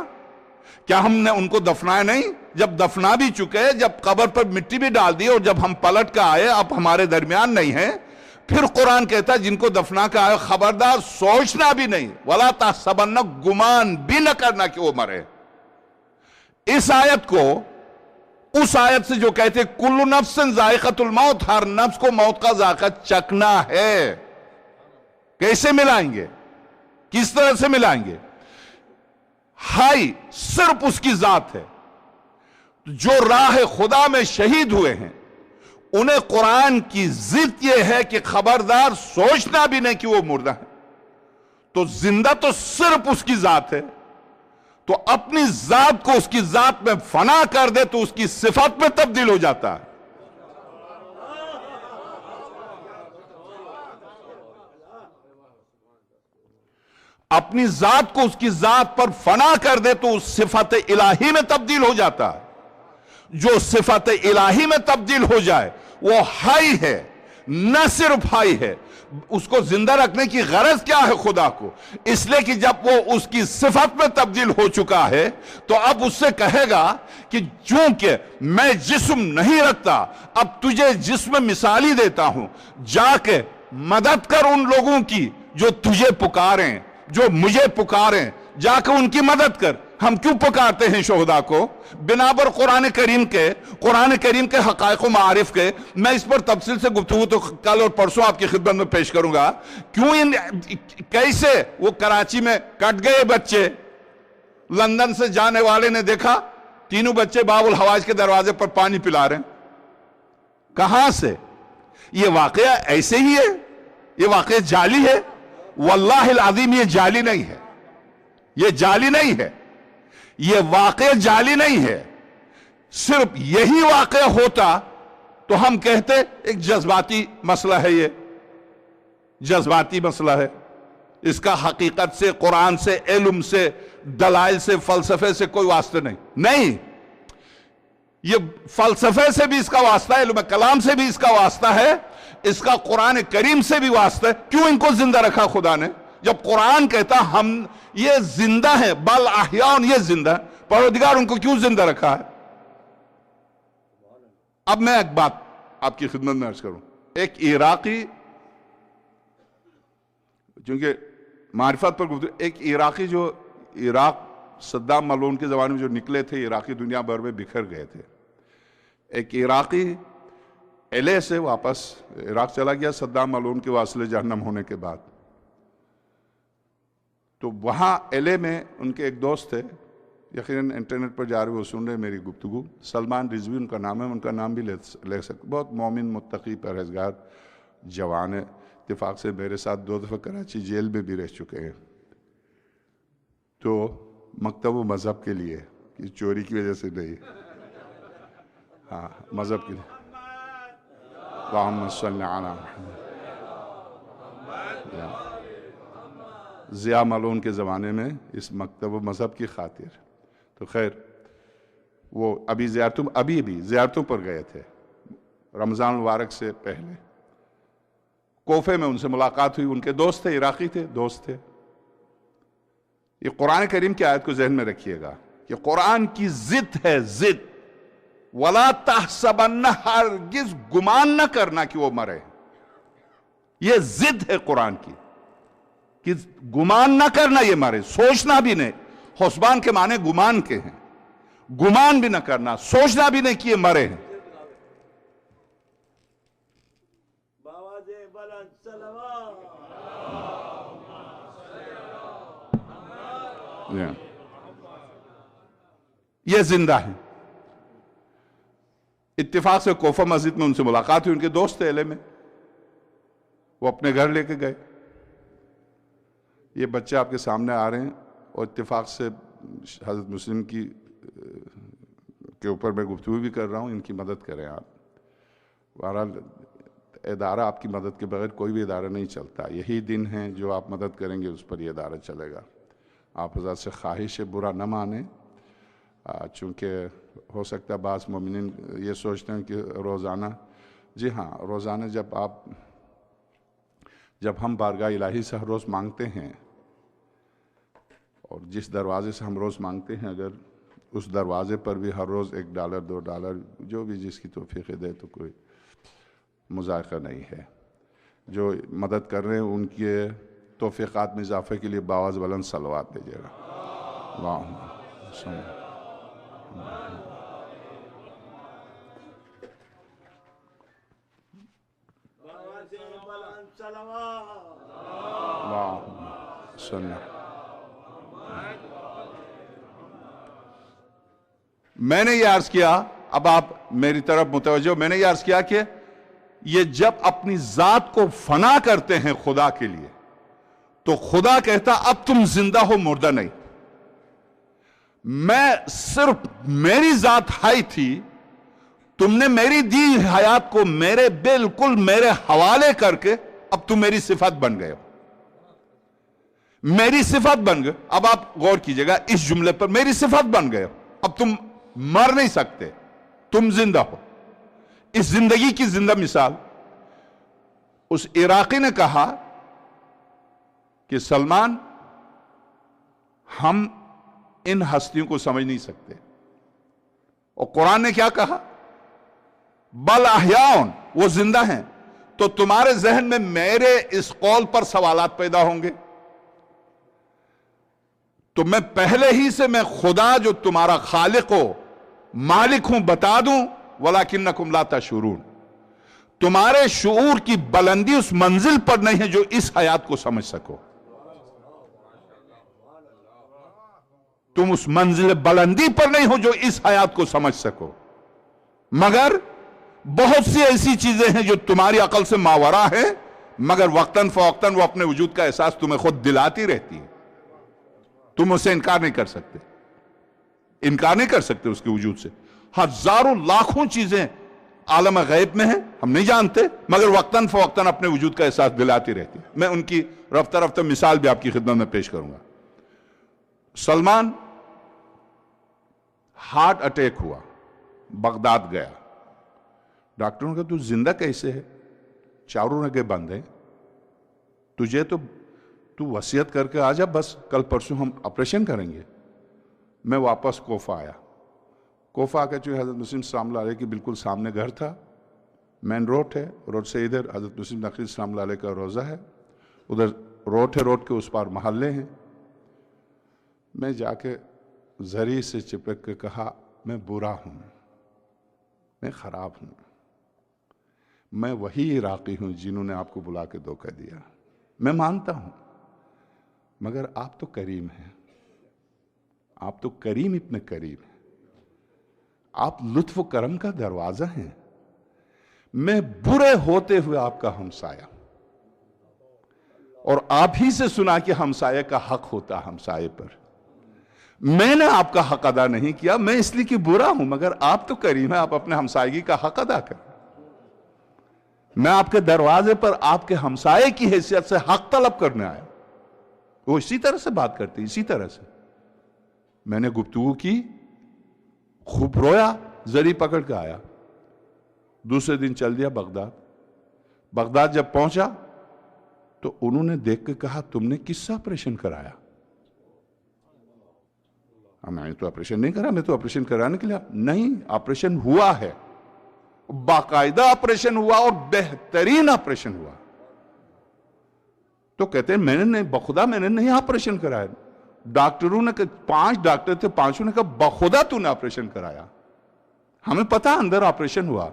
کیا ہم نے ان کو دفنایا نہیں؟ جب دفنا بھی چکے، جب قبر پر مٹی بھی ڈال دی اور جب ہم پلٹ کے آئے اب ہمارے درمیان نہیں ہیں، پھر قرآن کہتا ہے جن کو دفنا کے آئے خبردار سوچنا بھی نہیں، وَلَا تَحْسَبَنَّ، گمان بھی نہ کرنا کہ وہ مرے۔ اس آیت کو اس آیت سے جو کہتے ہیں کل نفس ذائقۃ الموت، ہر نفس کو موت کا ذائقہ چکھنا ہے، کیسے ملائیں گے؟ کس طرح سے ملائیں گے؟ ہائی صرف اس کی ذات ہے۔ جو راہ خدا میں شہید ہوئے ہیں انہیں قرآن کی ضد یہ ہے کہ خبردار سوچنا بھی نہیں کہ وہ مردہ ہے۔ تو زندہ تو صرف اس کی ذات ہے، تو اپنی ذات کو اس کی ذات میں فنا کر دے تو اس کی صفت میں تبدیل ہو جاتا ہے۔ اپنی ذات کو اس کی ذات پر فنا کر دے تو اس صفت الہی میں تبدیل ہو جاتا ہے۔ جو صفت الہی میں تبدیل ہو جائے وہ حی ہے، نہ صرف حی ہے۔ اس کو زندہ رکھنے کی غرض کیا ہے خدا کو؟ اس لیے کہ جب وہ اس کی صفت میں تبدیل ہو چکا ہے تو اب اس سے کہے گا کہ چونکہ میں جسم نہیں رکھتا، اب تجھے جسم مثالی دیتا ہوں، جا کے مدد کر ان لوگوں کی جو تجھے پکاریں، جو مجھے پکاریں، جا کے ان کی مدد کر۔ ہم کیوں پکارتے ہیں شہداء کو؟ بنابر قرآن کریم کے حقائق و معارف کے، میں اس پر تفصیل سے گفتگو تو کل اور پرسوں آپ کی خدمت میں پیش کروں گا۔ کیسے وہ کراچی میں کٹ گئے بچے، لندن سے جانے والے نے دیکھا تینوں بچے باب الحوائج کے دروازے پر پانی پلا رہے ہیں۔ کہاں سے؟ یہ واقعہ ایسے ہی ہے، یہ واقعہ جعلی ہے؟ واللہ العظیم یہ جعلی نہیں ہے، یہ جعلی نہیں ہے، یہ واقعہ جعلی نہیں ہے۔ صرف یہی واقعہ ہوتا تو ہم کہتے ایک جذباتی مسئلہ ہے، یہ جذباتی مسئلہ ہے، اس کا حقیقت سے، قرآن سے، علم سے، دلائل سے، فلسفے سے کوئی واسطہ نہیں۔ یہ فلسفے سے بھی اس کا واسطہ ہے، علم کلام سے بھی اس کا واسطہ ہے، اس کا قرآن کریم سے بھی واسطہ ہے۔ کیوں ان کو زندہ رکھا خدا نے؟ جب قرآن کہتا ہم یہ زندہ ہے، بل احیاء، یہ زندہ ہے۔ پروردگار ان کو کیوں زندہ رکھا ہے؟ اب میں ایک بات آپ کی خدمت میں عرض کروں، ایک عراقی، چونکہ معرفت پر گفتگو، ایک عراقی جو عراق صدام ملعون کے زمانے میں جو نکلے تھے، عراقی دنیا بھر میں بکھر گئے تھے، ایک عراقی ایلے سے واپس عراق چلا گیا صدام ملعون کے واصل جہنم ہونے کے بعد۔ تو وہاں ایلے میں ان کے ایک دوست تھے، یقیناً انٹرنیٹ پر جا رہے وہ سن رہے میری گفتگو، سلمان رضوی ان کا نام ہے، ان کا نام بھی لے سکتے، بہت مومن، متقی، پرہیزگار جوان ہے، اتفاق سے میرے ساتھ 2 دفعہ کراچی جیل میں بھی رہ چکے ہیں۔ تو مکتب و مذہب کے لیے، کہ چوری کی وجہ سے نہیں، ہاں مذہب کے لیے، اللہم صلی علی محمد، ضیاء ملعون کے زمانے میں اس مکتب و مذہب کی خاطر۔ تو خیر وہ ابھی زیارتوں پر گئے تھے رمضان المبارک سے پہلے، کوفے میں ان سے ملاقات ہوئی، ان کے دوست تھے، عراقی تھے، دوست تھے۔ یہ قرآن کریم کی آیت کو ذہن میں رکھیے گا، یہ قرآن کی ضد ہے، ضد، وَلَا تَحْسَبَنَّ، ہرگز گمان نہ کرنا کہ وہ مرے، یہ ضد ہے قرآن کی، کہ گمان نہ کرنا یہ مرے، سوچنا بھی نہیں، حسبان کے معنی گمان کے ہیں، گمان بھی نہ کرنا، سوچنا بھی نہیں کہ یہ مرے ہیں۔ یہ زندہ ہیں۔ اتفاق سے کوفہ مسجد میں ان سے ملاقات ہوئی، ان کے دوست تھے ایلے میں، وہ اپنے گھر لے کے گئے۔ یہ بچے آپ کے سامنے آ رہے ہیں، اور اتفاق سے حضرت مسلم کے اوپر میں گفتگو بھی کر رہا ہوں، ان کی مدد کریں آپ۔ بہرحال ادارہ آپ کی مدد کے بغیر کوئی بھی ادارہ نہیں چلتا، یہی دن ہیں جو آپ مدد کریں گے اس پر یہ ادارہ چلے گا۔ آپ حضرات سے خواہش ہے برا نہ مانیں، چونکہ ہو سکتا ہے بعض مومنین یہ سوچتے ہیں کہ روزانہ، جی ہاں، روزانہ جب ہم بارگاہ الہی سے ہر روز مانگتے ہیں، اور جس دروازے سے ہم روز مانگتے ہیں، اگر اس دروازے پر بھی ہر روز $1 $2 جو بھی جس کی توفیق دے تو کوئی مذائقہ نہیں ہے۔ جو مدد کر رہے ہیں ان کے توفیقات میں اضافے کے لیے باواز بلند صلوات دیجیے گا۔ اللہم صلی اللہم صلی۔ میں نے یہ عرض کیا، اب آپ میری طرف متوجہ ہو، میں نے یہ عرض کیا کہ یہ جب اپنی ذات کو فنا کرتے ہیں خدا کے لیے، تو خدا کہتا اب تم زندہ ہو، مردہ نہیں۔ میں صرف میری ذات حی تھی، تم نے میری دی حیات کو بالکل میرے حوالے کر کے اب تم میری صفت بن گئے ہو، میری صفت بن گئے۔ اب آپ غور کیجئے گا اس جملے پر، میری صفت بن گئے ہو، اب تم مر نہیں سکتے، تم زندہ ہو۔ اس زندگی کی زندہ مثال اس عراقی نے کہا کہ سلمان، ہم ان ہستیوں کو سمجھ نہیں سکتے، اور قرآن نے کیا کہا؟ بل احیاء، وہ زندہ ہیں۔ تو تمہارے ذہن میں میرے اس قول پر سوالات پیدا ہوں گے، تو میں پہلے ہی سے میں خدا جو تمہارا خالق ہو، مالک ہوں، بتا دوں، وَلَكِنَّكُمْ لَا تَشْعُرُونَ۔ تمہارے شعور کی بلندی اس منزل پر نہیں ہے جو اس حیات کو سمجھ سکو، تم اس منزل بلندی پر نہیں ہو جو اس حیات کو سمجھ سکو، مگر بہت سی ایسی چیزیں ہیں جو تمہاری عقل سے ماورا ہیں، مگر وقتاً فوقتاً وہ اپنے وجود کا احساس تمہیں خود دلاتی رہتی ہے، تم اسے انکار نہیں کر سکتے، انکار نہیں کر سکتے اس کے وجود سے۔ ہزاروں لاکھوں چیزیں عالم غیب میں ہیں، ہم نہیں جانتے، مگر وقتاً فوقتاً اپنے وجود کا احساس دلاتی رہتی ہے۔ میں ان کی رفتہ رفتہ مثال بھی آپ کی خدمت میں پیش کروں گا۔ سلمان ہارٹ اٹیک ہوا، بغداد گیا، ڈاکٹروں نے کہا تو زندہ کیسے ہے؟ چاروں رگیں بند ہیں، تجھے تو تو وصیت کر کے آ جا، بس کل پرسوں ہم آپریشن کریں گے۔ میں واپس کوفہ آیا۔ کوفہ آ کے چونکہ حضرت مسلم السلام اللہ علیہ کی بالکل سامنے گھر تھا، مین روڈ ہے، روڈ سے ادھر حضرت مسلم نقوی السلام اللہ علیہ کا روضہ ہے، ادھر روڈ ہے، روڈ کے اس پار محلے ہیں۔ میں جا کے زری سے چپک کے کہا میں برا ہوں، میں خراب ہوں، میں وہی عراقی ہوں جنہوں نے آپ کو بلا کے دھوکہ دیا، میں مانتا ہوں، مگر آپ تو کریم ہیں، آپ تو کریم اتنے کریم ہیں، آپ لطف و کرم کا دروازہ ہیں، میں برے ہوتے ہوئے آپ کا ہمسایہ، اور آپ ہی سے سنا کہ ہمسایہ کا حق ہوتا ہمسایہ پر، میں نے آپ کا حق ادا نہیں کیا، میں اس لیے کہ برا ہوں، مگر آپ تو کریم ہیں، آپ اپنے ہمسایگی کا حق ادا کریں۔ میں آپ کے دروازے پر آپ کے ہمسائے کی حیثیت سے حق طلب کرنے آیا۔ وہ اسی طرح سے بات کرتی، اسی طرح سے میں نے گفتگو کی، خوب رویا، زری پکڑ کے آیا۔ دوسرے دن چل دیا بغداد جب پہنچا تو انہوں نے دیکھ کے کہا تم نے کس سے آپریشن کرایا؟ میں نے تو آپریشن نہیں کرا، میں تو آپریشن کرانے کے لیے نہیں، آپریشن ہوا ہے، باقاعدہ آپریشن ہوا اور بہترین آپریشن ہوا۔ تو کہتے ہیں میں نے بخدا میں نے نہیں آپریشن کرایا۔ ڈاکٹروں نے 5 ڈاکٹر تھے، 5 نے کہا بخدا تو نے آپریشن کرایا، ہمیں پتا اندر آپریشن ہوا۔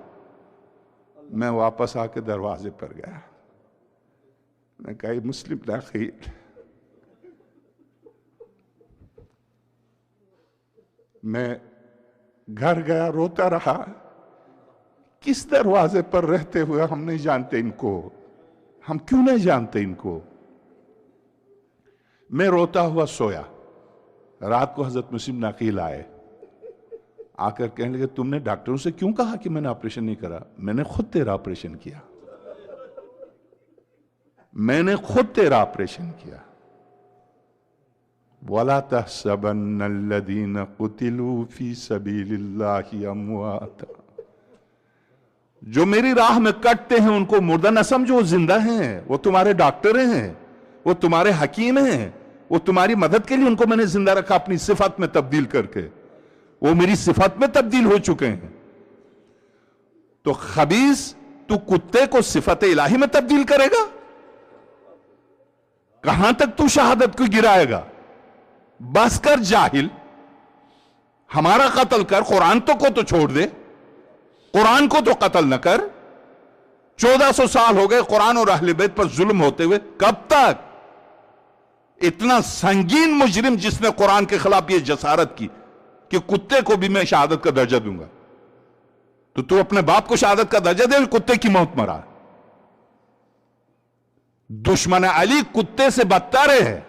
میں واپس آ کے دروازے پر گیا، میں کہا یہ مسلم داخل، میں گھر گیا، روتا رہا، کس دروازے پر رہتے ہوئے ہم نہیں جانتے ان کو، ہم کیوں نہیں جانتے ان کو؟ میں روتا ہوا سویا۔ رات کو حضرت مسلم نقیل آئے، آ کر کہنے لگے تم نے ڈاکٹروں سے کیوں کہا کہ میں نے آپریشن نہیں کرا؟ میں نے خود تیرا آپریشن کیا، میں نے خود تیرا آپریشن کیا۔ وَلَا تَحْسَبَنَّ الَّذِينَ قُتِلُوا فِي سَبِيلِ اللَّهِ أَمْوَاتًا، جو میری راہ میں کٹتے ہیں ان کو مردہ نہ سمجھو، وہ زندہ ہیں، وہ تمہارے ڈاکٹر ہیں، وہ تمہارے حکیم ہیں، وہ تمہاری مدد کے لیے ان کو میں نے زندہ رکھا اپنی صفت میں تبدیل کر کے، وہ میری صفت میں تبدیل ہو چکے ہیں۔ تو خبیث تو کتے کو صفت الہی میں تبدیل کرے گا؟ کہاں تک تو شہادت کو گرائے گا؟ بس کر جاہل، ہمارا قتل کر، قرآن کو تو چھوڑ دے، قرآن کو تو قتل نہ کر۔ 1400 سال ہو گئے قرآن اور اہل بیت پر ظلم ہوتے ہوئے، کب تک؟ اتنا سنگین مجرم جس نے قرآن کے خلاف یہ جسارت کی کہ کتے کو بھی میں شہادت کا درجہ دوں گا، تو اپنے باپ کو شہادت کا درجہ دے، کتے کی موت مرا۔ دشمن علی کتے سے بدتر ہے،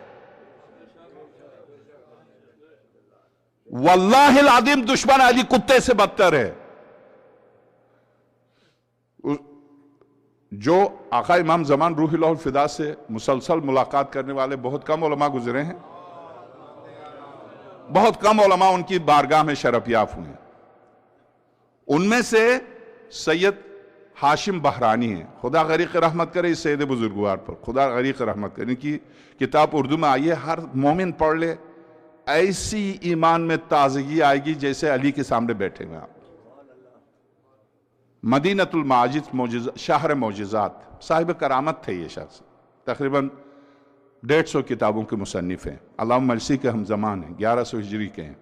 واللہ العظیم دشمن علی کتے سے بدتر ہے۔ جو آقا امام زمان روح اللہ الفدا سے مسلسل ملاقات کرنے والے بہت کم علماء گزرے ہیں، بہت کم علماء ان کی بارگاہ میں شرف یافتہ ہوئے ہیں۔ ان میں سے سید ہاشم بحرانی ہیں، خدا غریق رحمت کرے اس سید بزرگوار پر، خدا غریق رحمت کرے۔ ان کی کتاب اردو میں آئی ہے، ہر مومن پڑھ لے، ایسی ایمان میں تازگی آئے گی جیسے علی کے سامنے بیٹھے ہوئے آپ۔ مدینۃ المعاجز، شہر معجزات، صاحب کرامت تھے یہ شخص، تقریباً 150 کتابوں کے مصنف ہیں، علامہ ملسی کے ہم زمان ہیں، 1100 ہجری کے ہیں۔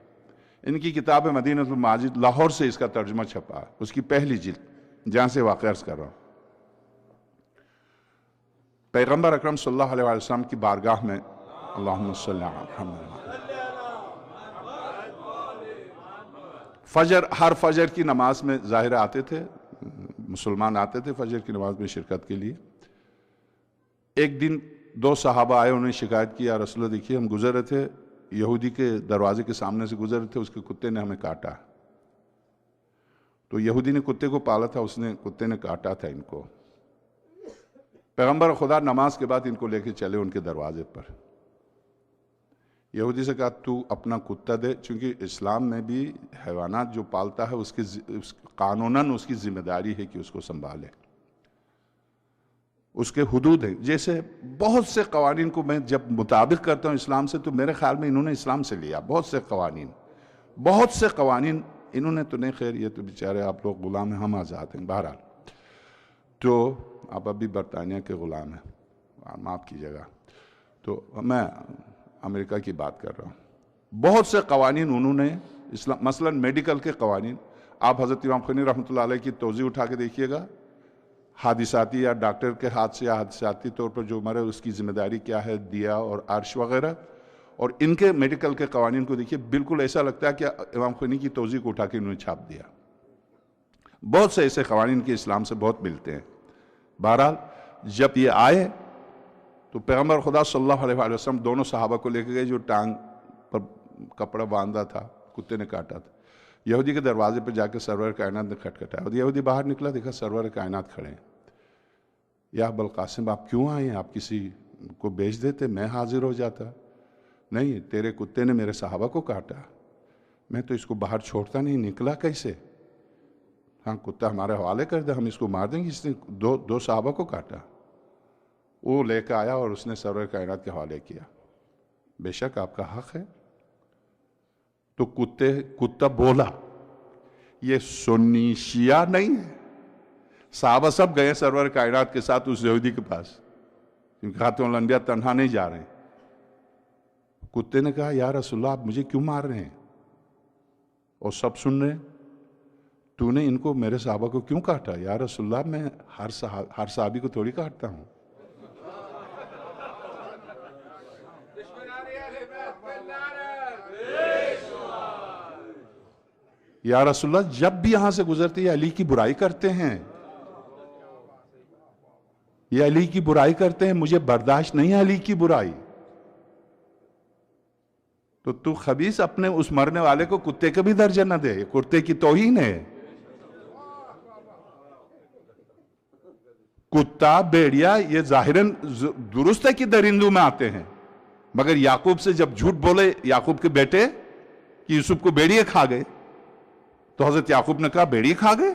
ان کی کتاب مدینۃ المعاجز، لاہور سے اس کا ترجمہ چھپا ہے، اس کی پہلی جلد، جہاں سے واقعہ عرض کر رہا ہوں۔ پیغمبر اکرم صلی اللہ علیہ وسلم کی بارگاہ میں اللہم صلی علی محمد، فجر، ہر فجر کی نماز میں ظاہر آتے تھے، مسلمان آتے تھے فجر کی نماز میں شرکت کے لیے۔ ایک دن 2 صحابہ آئے، انہوں نے شکایت کی، یا رسول اللہ دیکھیے ہم گزر رہے تھے، یہودی کے دروازے کے سامنے سے گزر رہے تھے، اس کے کتے نے ہمیں کاٹا۔ تو یہودی نے کتے کو پالا تھا، کتے نے کاٹا تھا ان کو۔ پیغمبر خدا نماز کے بعد ان کو لے کے چلے ان کے دروازے پر۔ یہودی سے کہا تو اپنا کتا دے، چونکہ اسلام میں بھی حیوانات جو پالتا ہے اس کی قانوناً اس کی ذمہ داری ہے کہ اس کو سنبھالے۔ اس کے حدود ہیں. جیسے بہت سے قوانین کو میں جب مطابق کرتا ہوں اسلام سے تو میرے خیال میں انہوں نے اسلام سے لیا بہت سے قوانین انہوں نے تو نہیں. خیر یہ تو بیچارے آپ لوگ غلام ہیں, ہم آزاد ہیں. بہرحال تو آپ ابھی برطانیہ کے غلام ہیں, معاف کیجیے گا. تو میں امریکہ کی بات کر رہا ہوں. بہت سے قوانین انہوں نے مثلا میڈیکل کے قوانین, آپ حضرت امام خمینی رحمۃ اللہ علیہ کی توضیح اٹھا کے دیکھیے گا, حادثاتی یا ڈاکٹر کے ہاتھ سے یا حادثاتی طور پر جو مرے اس کی ذمہ داری کیا ہے, دیا اور عرش وغیرہ. اور ان کے میڈیکل کے قوانین کو دیکھیے, بالکل ایسا لگتا ہے کہ امام خمینی کی توضیح کو اٹھا کے انہوں نے چھاپ دیا. بہت سے ایسے قوانین کے اسلام سے بہت ملتے ہیں. بہرحال جب یہ آئے تو پیغمبر خدا صلی اللہ علیہ وآلہ وسلم دونوں صحابہ کو لے کے گئے جو ٹانگ پر کپڑا باندھا تھا, کتے نے کاٹا تھا. یہودی کے دروازے پہ جا کے سرور کائنات نے کھٹکھٹایا اور یہودی باہر نکلا, دیکھا سرور کائنات کھڑے ہیں. یا ابوالقاسم آپ کیوں آئے ہیں, آپ کسی کو بیچ دیتے, میں حاضر ہو جاتا. نہیں, تیرے کتے نے میرے صحابہ کو کاٹا, میں تو اس کو باہر چھوڑتا نہیں, نکلا کیسے؟ ہاں کتا ہمارے حوالے کر دے, ہم اس کو مار دیں گے, اس نے دو صحابہ کو کاٹا. وہ لے کے آیا اور اس نے سرور کائنات کے حوالے کیا. بے شک آپ کا حق ہے. تو کتا بولا, یہ سنی شیعہ نہیں ہے. صحابہ سب گئے سرور کائنات کے ساتھ اس یہودی کے پاس, کیونکہ خاتم الانبیاء تنہا نہیں جا رہے ہیں. کتے نے کہا یا رسول اللہ آپ مجھے کیوں مار رہے ہیں؟ اور سب سن رہے ہیں, تو نے ان کو میرے صحابہ کو کیوں کاٹا؟ یا رسول اللہ میں ہر صحابی کو تھوڑی کاٹتا ہوں. یا رسول اللہ جب بھی یہاں سے گزرتے یہ علی کی برائی کرتے ہیں, یہ علی کی برائی کرتے ہیں, مجھے برداشت نہیں ہے علی کی برائی. تو خبیث اپنے اس مرنے والے کو کتے کا بھی درجہ نہ دے, کتے کی توہین ہے. کتا بیڑیا یہ ظاہراً درست ہے کہ درندوں میں آتے ہیں, مگر یعقوب سے جب جھوٹ بولے یعقوب کے بیٹے کہ یوسف کو بیڑیے کھا گئے, تو حضرت یعقوب نے کہا بیڑیے کھا گئے؟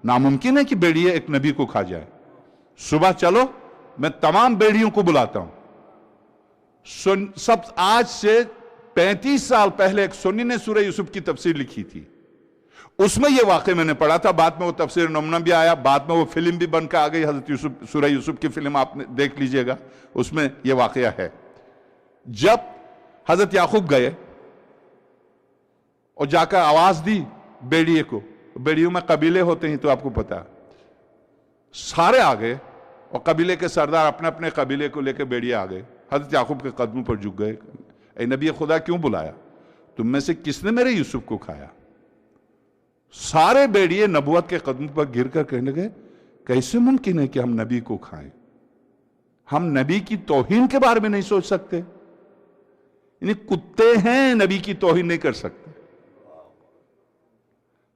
ناممکن ہے کہ بیڑیے ایک نبی کو کھا جائے. صبح چلو میں تمام بیڑیوں کو بلاتا ہوں. سب آج سے 35 سال پہلے ایک سنی نے سورہ یوسف کی تفسیر لکھی تھی, اس میں یہ واقعہ میں نے پڑھا تھا. بعد میں وہ تفسیر نمونہ بھی آیا, بعد میں وہ فلم بھی بن کے آ گئی حضرت یوسف, سورہ یوسف کی فلم آپ نے دیکھ لیجئے گا, اس میں یہ واقعہ ہے. جب حضرت یعقوب گئے اور جا کر آواز دی بیڑیے کو, بیڑیوں میں قبیلے ہوتے ہیں تو آپ کو پتا, سارے آ گئے اور قبیلے کے سردار اپنے اپنے قبیلے کو لے کے بیڑیے آ گئے, حضرت یعقوب کے قدموں پر جھک گئے. اے نبی خدا کیوں بلایا, تم میں سے کس نے میرے یوسف کو کھایا؟ سارے بیڑیے نبوت کے قدموں پر گر کر کہنے لگے کیسے ممکن ہے کہ ہم نبی کو کھائیں, ہم نبی کی توہین کے بارے میں نہیں سوچ سکتے. یعنی کتے ہیں, نبی کی توہین نہیں کر سکتے.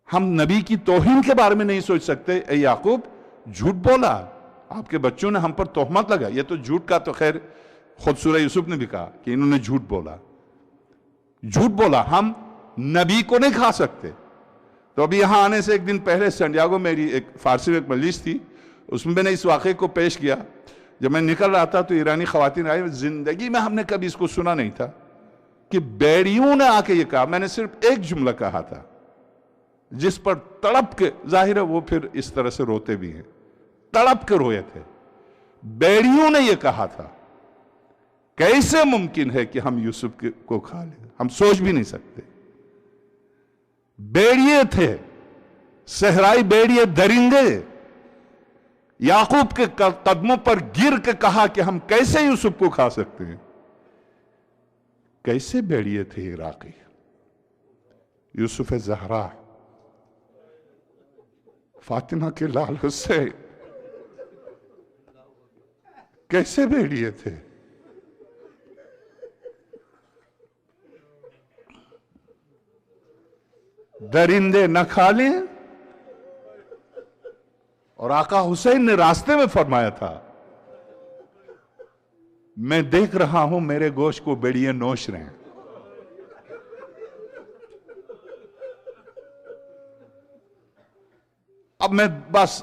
ہم نبی کی توہین کے بارے میں نہیں سوچ سکتے. اے یعقوب جھوٹ بولا, آپ کے بچوں نے ہم پر تہمت لگا. یہ تو جھوٹ کا تو خیر خود سورہ یوسف نے بھی کہا کہ انہوں نے جھوٹ بولا, ہم نبی کو نہیں کھا سکتے. تو ابھی یہاں آنے سے ایک دن پہلے سینٹیاگو میری ایک فارسی میں ایک مجلس تھی, اس میں نے اس واقعے کو پیش کیا. جب میں نکل رہا تھا تو ایرانی خواتین آئی, زندگی میں ہم نے کبھی اس کو سنا نہیں تھا کہ بیڑیوں نے آ کے یہ کہا. میں نے صرف ایک جملہ کہا تھا جس پر تڑپ کے, ظاہر ہے وہ پھر اس طرح سے روتے بھی ہیں, تڑپ کے روئے تھے. بیڑیوں نے یہ کہا تھا کیسے ممکن ہے کہ ہم یوسف کو کھا لیں, ہم سوچ بھی نہیں سکتے. بیڑیے تھے, صحرائی بیڑیے, درندے, یعقوب کے قدموں پر گر کے کہا کہ ہم کیسے یوسف کو کھا سکتے ہیں. کیسے بیڑیے تھے عراقی, یوسف زہرا, فاطمہ کے لال حسین, کیسے بیڑیے تھے. درندے نہ کھا لیں, اور آقا حسین نے راستے میں فرمایا تھا میں دیکھ رہا ہوں میرے گوشت کو بیڑیے نوش رہے ہیں. اب میں بس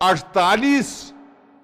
48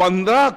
15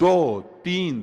2-3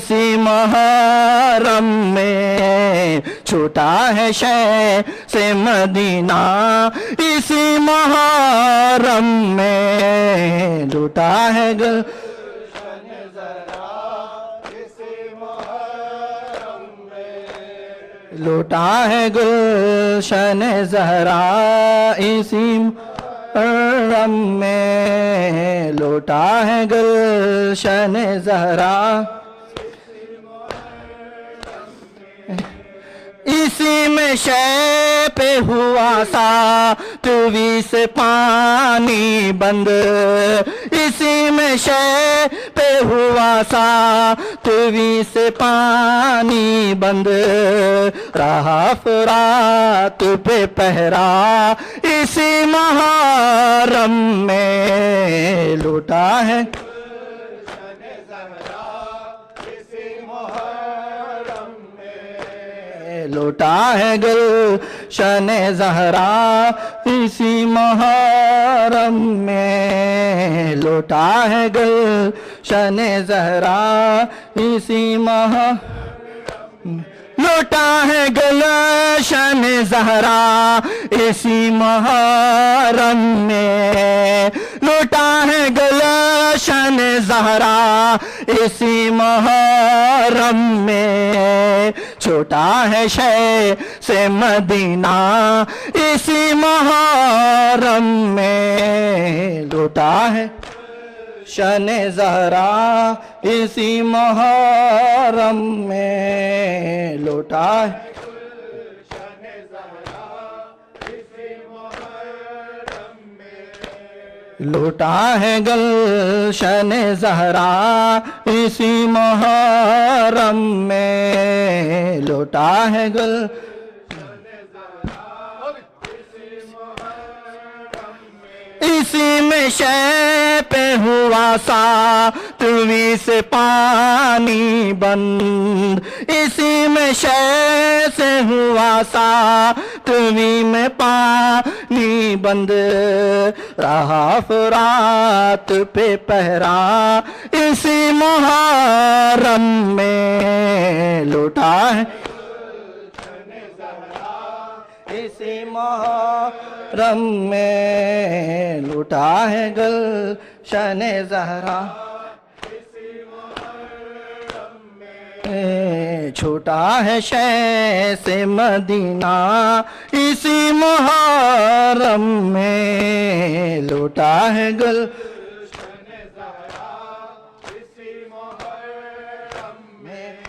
اسی محرم میں چھوٹا ہے شہ سے مدینہ اسی محرم میں لوٹا ہے گل لوٹا ہے گلشن زہرا اسی محرم میں لوٹا ہے گلشن زہرا اسی میں شے پہ ہوا سا توی سے پانی بند اسی میں شے پہ ہوا سا توی سے پانی بند رہا فرات پہ پہرا اسی محرم میں لوٹا ہے لوٹا ہے گلشن زہرا اسی محرم میں لوٹا ہے گلشن زہرا اسی محرم لوٹا ہے گلشن زہرا اسی محرم میں لوٹا ہے گلشن زہرا اسی محرم میں چھوٹا ہے شے سے مدینہ اسی محرم میں لوٹا ہے شن زہرا اسی محرم میں لوٹا ہے لوٹا ہے گلشن زہرا اسی محرم میں لوٹا ہے اسی میں شے پہ ہوا سا توی سے پانی بند اسی میں شے سے ہوا سا توی میں پانی بند رہا فرات پہ پہرا اسی محرم میں لوٹا ہے اسی محرم میں لوٹا ہے گلشن زہرا چھوٹا ہے شے سے مدینہ اسی محرم میں لوٹا ہے گل